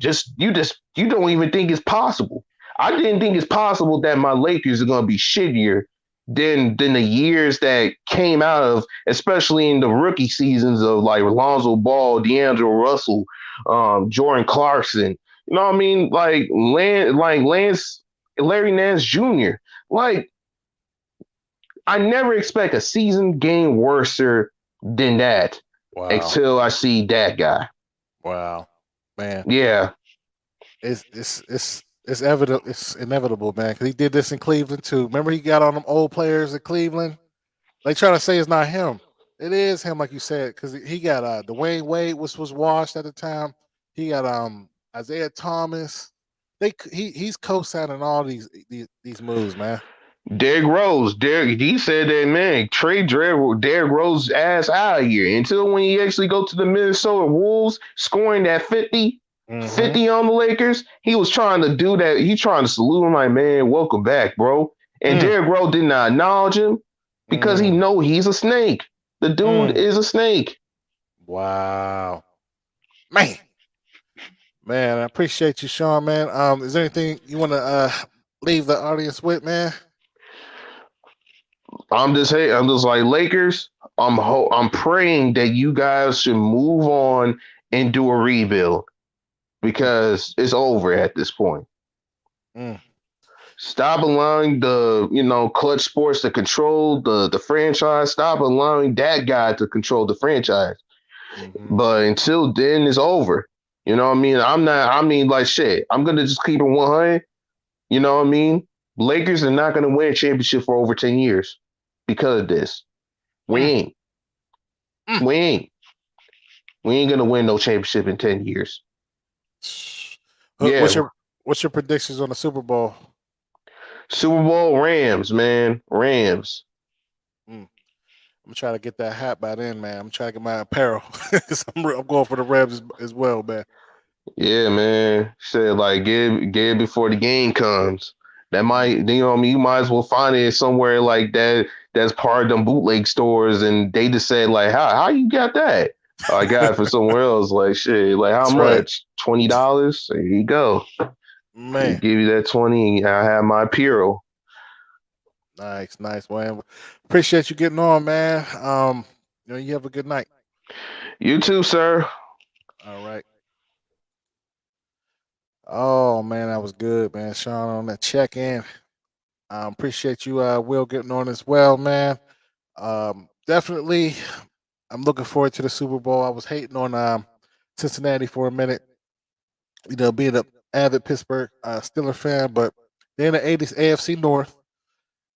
F: don't even think it's possible. I didn't think it's possible that my Lakers are gonna be shittier than the years that came out of, especially in the rookie seasons of like Lonzo Ball, D'Angelo Russell, Jordan Clarkson. You know what I mean? Like Larry Nance Jr. Like I never expect a season game worse than that until I see that guy.
A: Wow, man.
F: Yeah,
A: it's evident. It's inevitable, man. Because he did this in Cleveland too. Remember, he got on them old players at Cleveland. They trying to say it's not him. It is him, like you said, because he got Dwayne Wade was washed at the time. He got Isaiah Thomas. He's co-signing all these moves, man.
F: Derrick Rose. He said that, man, trade Derrick Rose's ass out of here until when he actually go to the Minnesota Wolves, scoring that 50 on the Lakers. He was trying to do that. He trying to salute him like, man, welcome back, bro. And Derrick Rose did not acknowledge him because he know he's a snake. The dude is a snake.
A: Wow, man. I appreciate you, Sean, man. Is there anything you want to leave the audience with, man?
F: I'm just like Lakers. I'm praying that you guys should move on and do a rebuild because it's over at this point. Stop allowing the Clutch Sports to control the franchise. Stop allowing that guy to control the franchise. But until then, it's over. You know what I mean? Like shit. I'm gonna just keep it 100. You know what I mean? Lakers are not going to win a championship for over 10 years because of this. We
A: Mm.
F: ain't. We ain't. We ain't going to win no championship in 10 years.
A: What's
F: Yeah.
A: your predictions on the Super Bowl?
F: Super Bowl Rams, man. Rams.
A: I'm gonna try to get that hat by then, man. I'm trying to get my apparel. 'Cause I'm going for the Rams as well, man.
F: Yeah, man. Said like get it before the game comes. That might, you know, what I mean, you might as well find it somewhere like that. That's part of them bootleg stores, and they just said like, how you got that? Oh, I got it from somewhere else. Like shit, like how
A: That's right,
F: much? $20. There you go. They
A: man.
F: give you that 20, and I have my apparel.
A: Nice, man. Appreciate you getting on, man. You have a good night.
F: You too, sir.
A: All right. Oh man, that was good, man. Sean on that check in. Appreciate you, Will, getting on as well, man. Definitely, I'm looking forward to the Super Bowl. I was hating on Cincinnati for a minute, being an avid Pittsburgh Steelers fan, but they're in the 80s AFC North.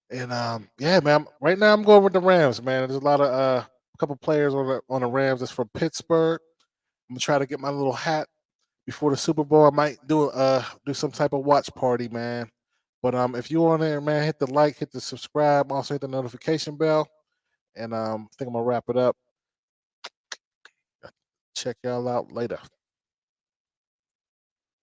A: And yeah, man, right now I'm going with the Rams, man. There's a lot of couple players on the Rams that's from Pittsburgh. I'm gonna try to get my little hat before the Super Bowl. I might do some type of watch party, man. But if you're on there, man, hit the like, hit the subscribe, also hit the notification bell. And I think I'm gonna wrap it up. Check y'all out later.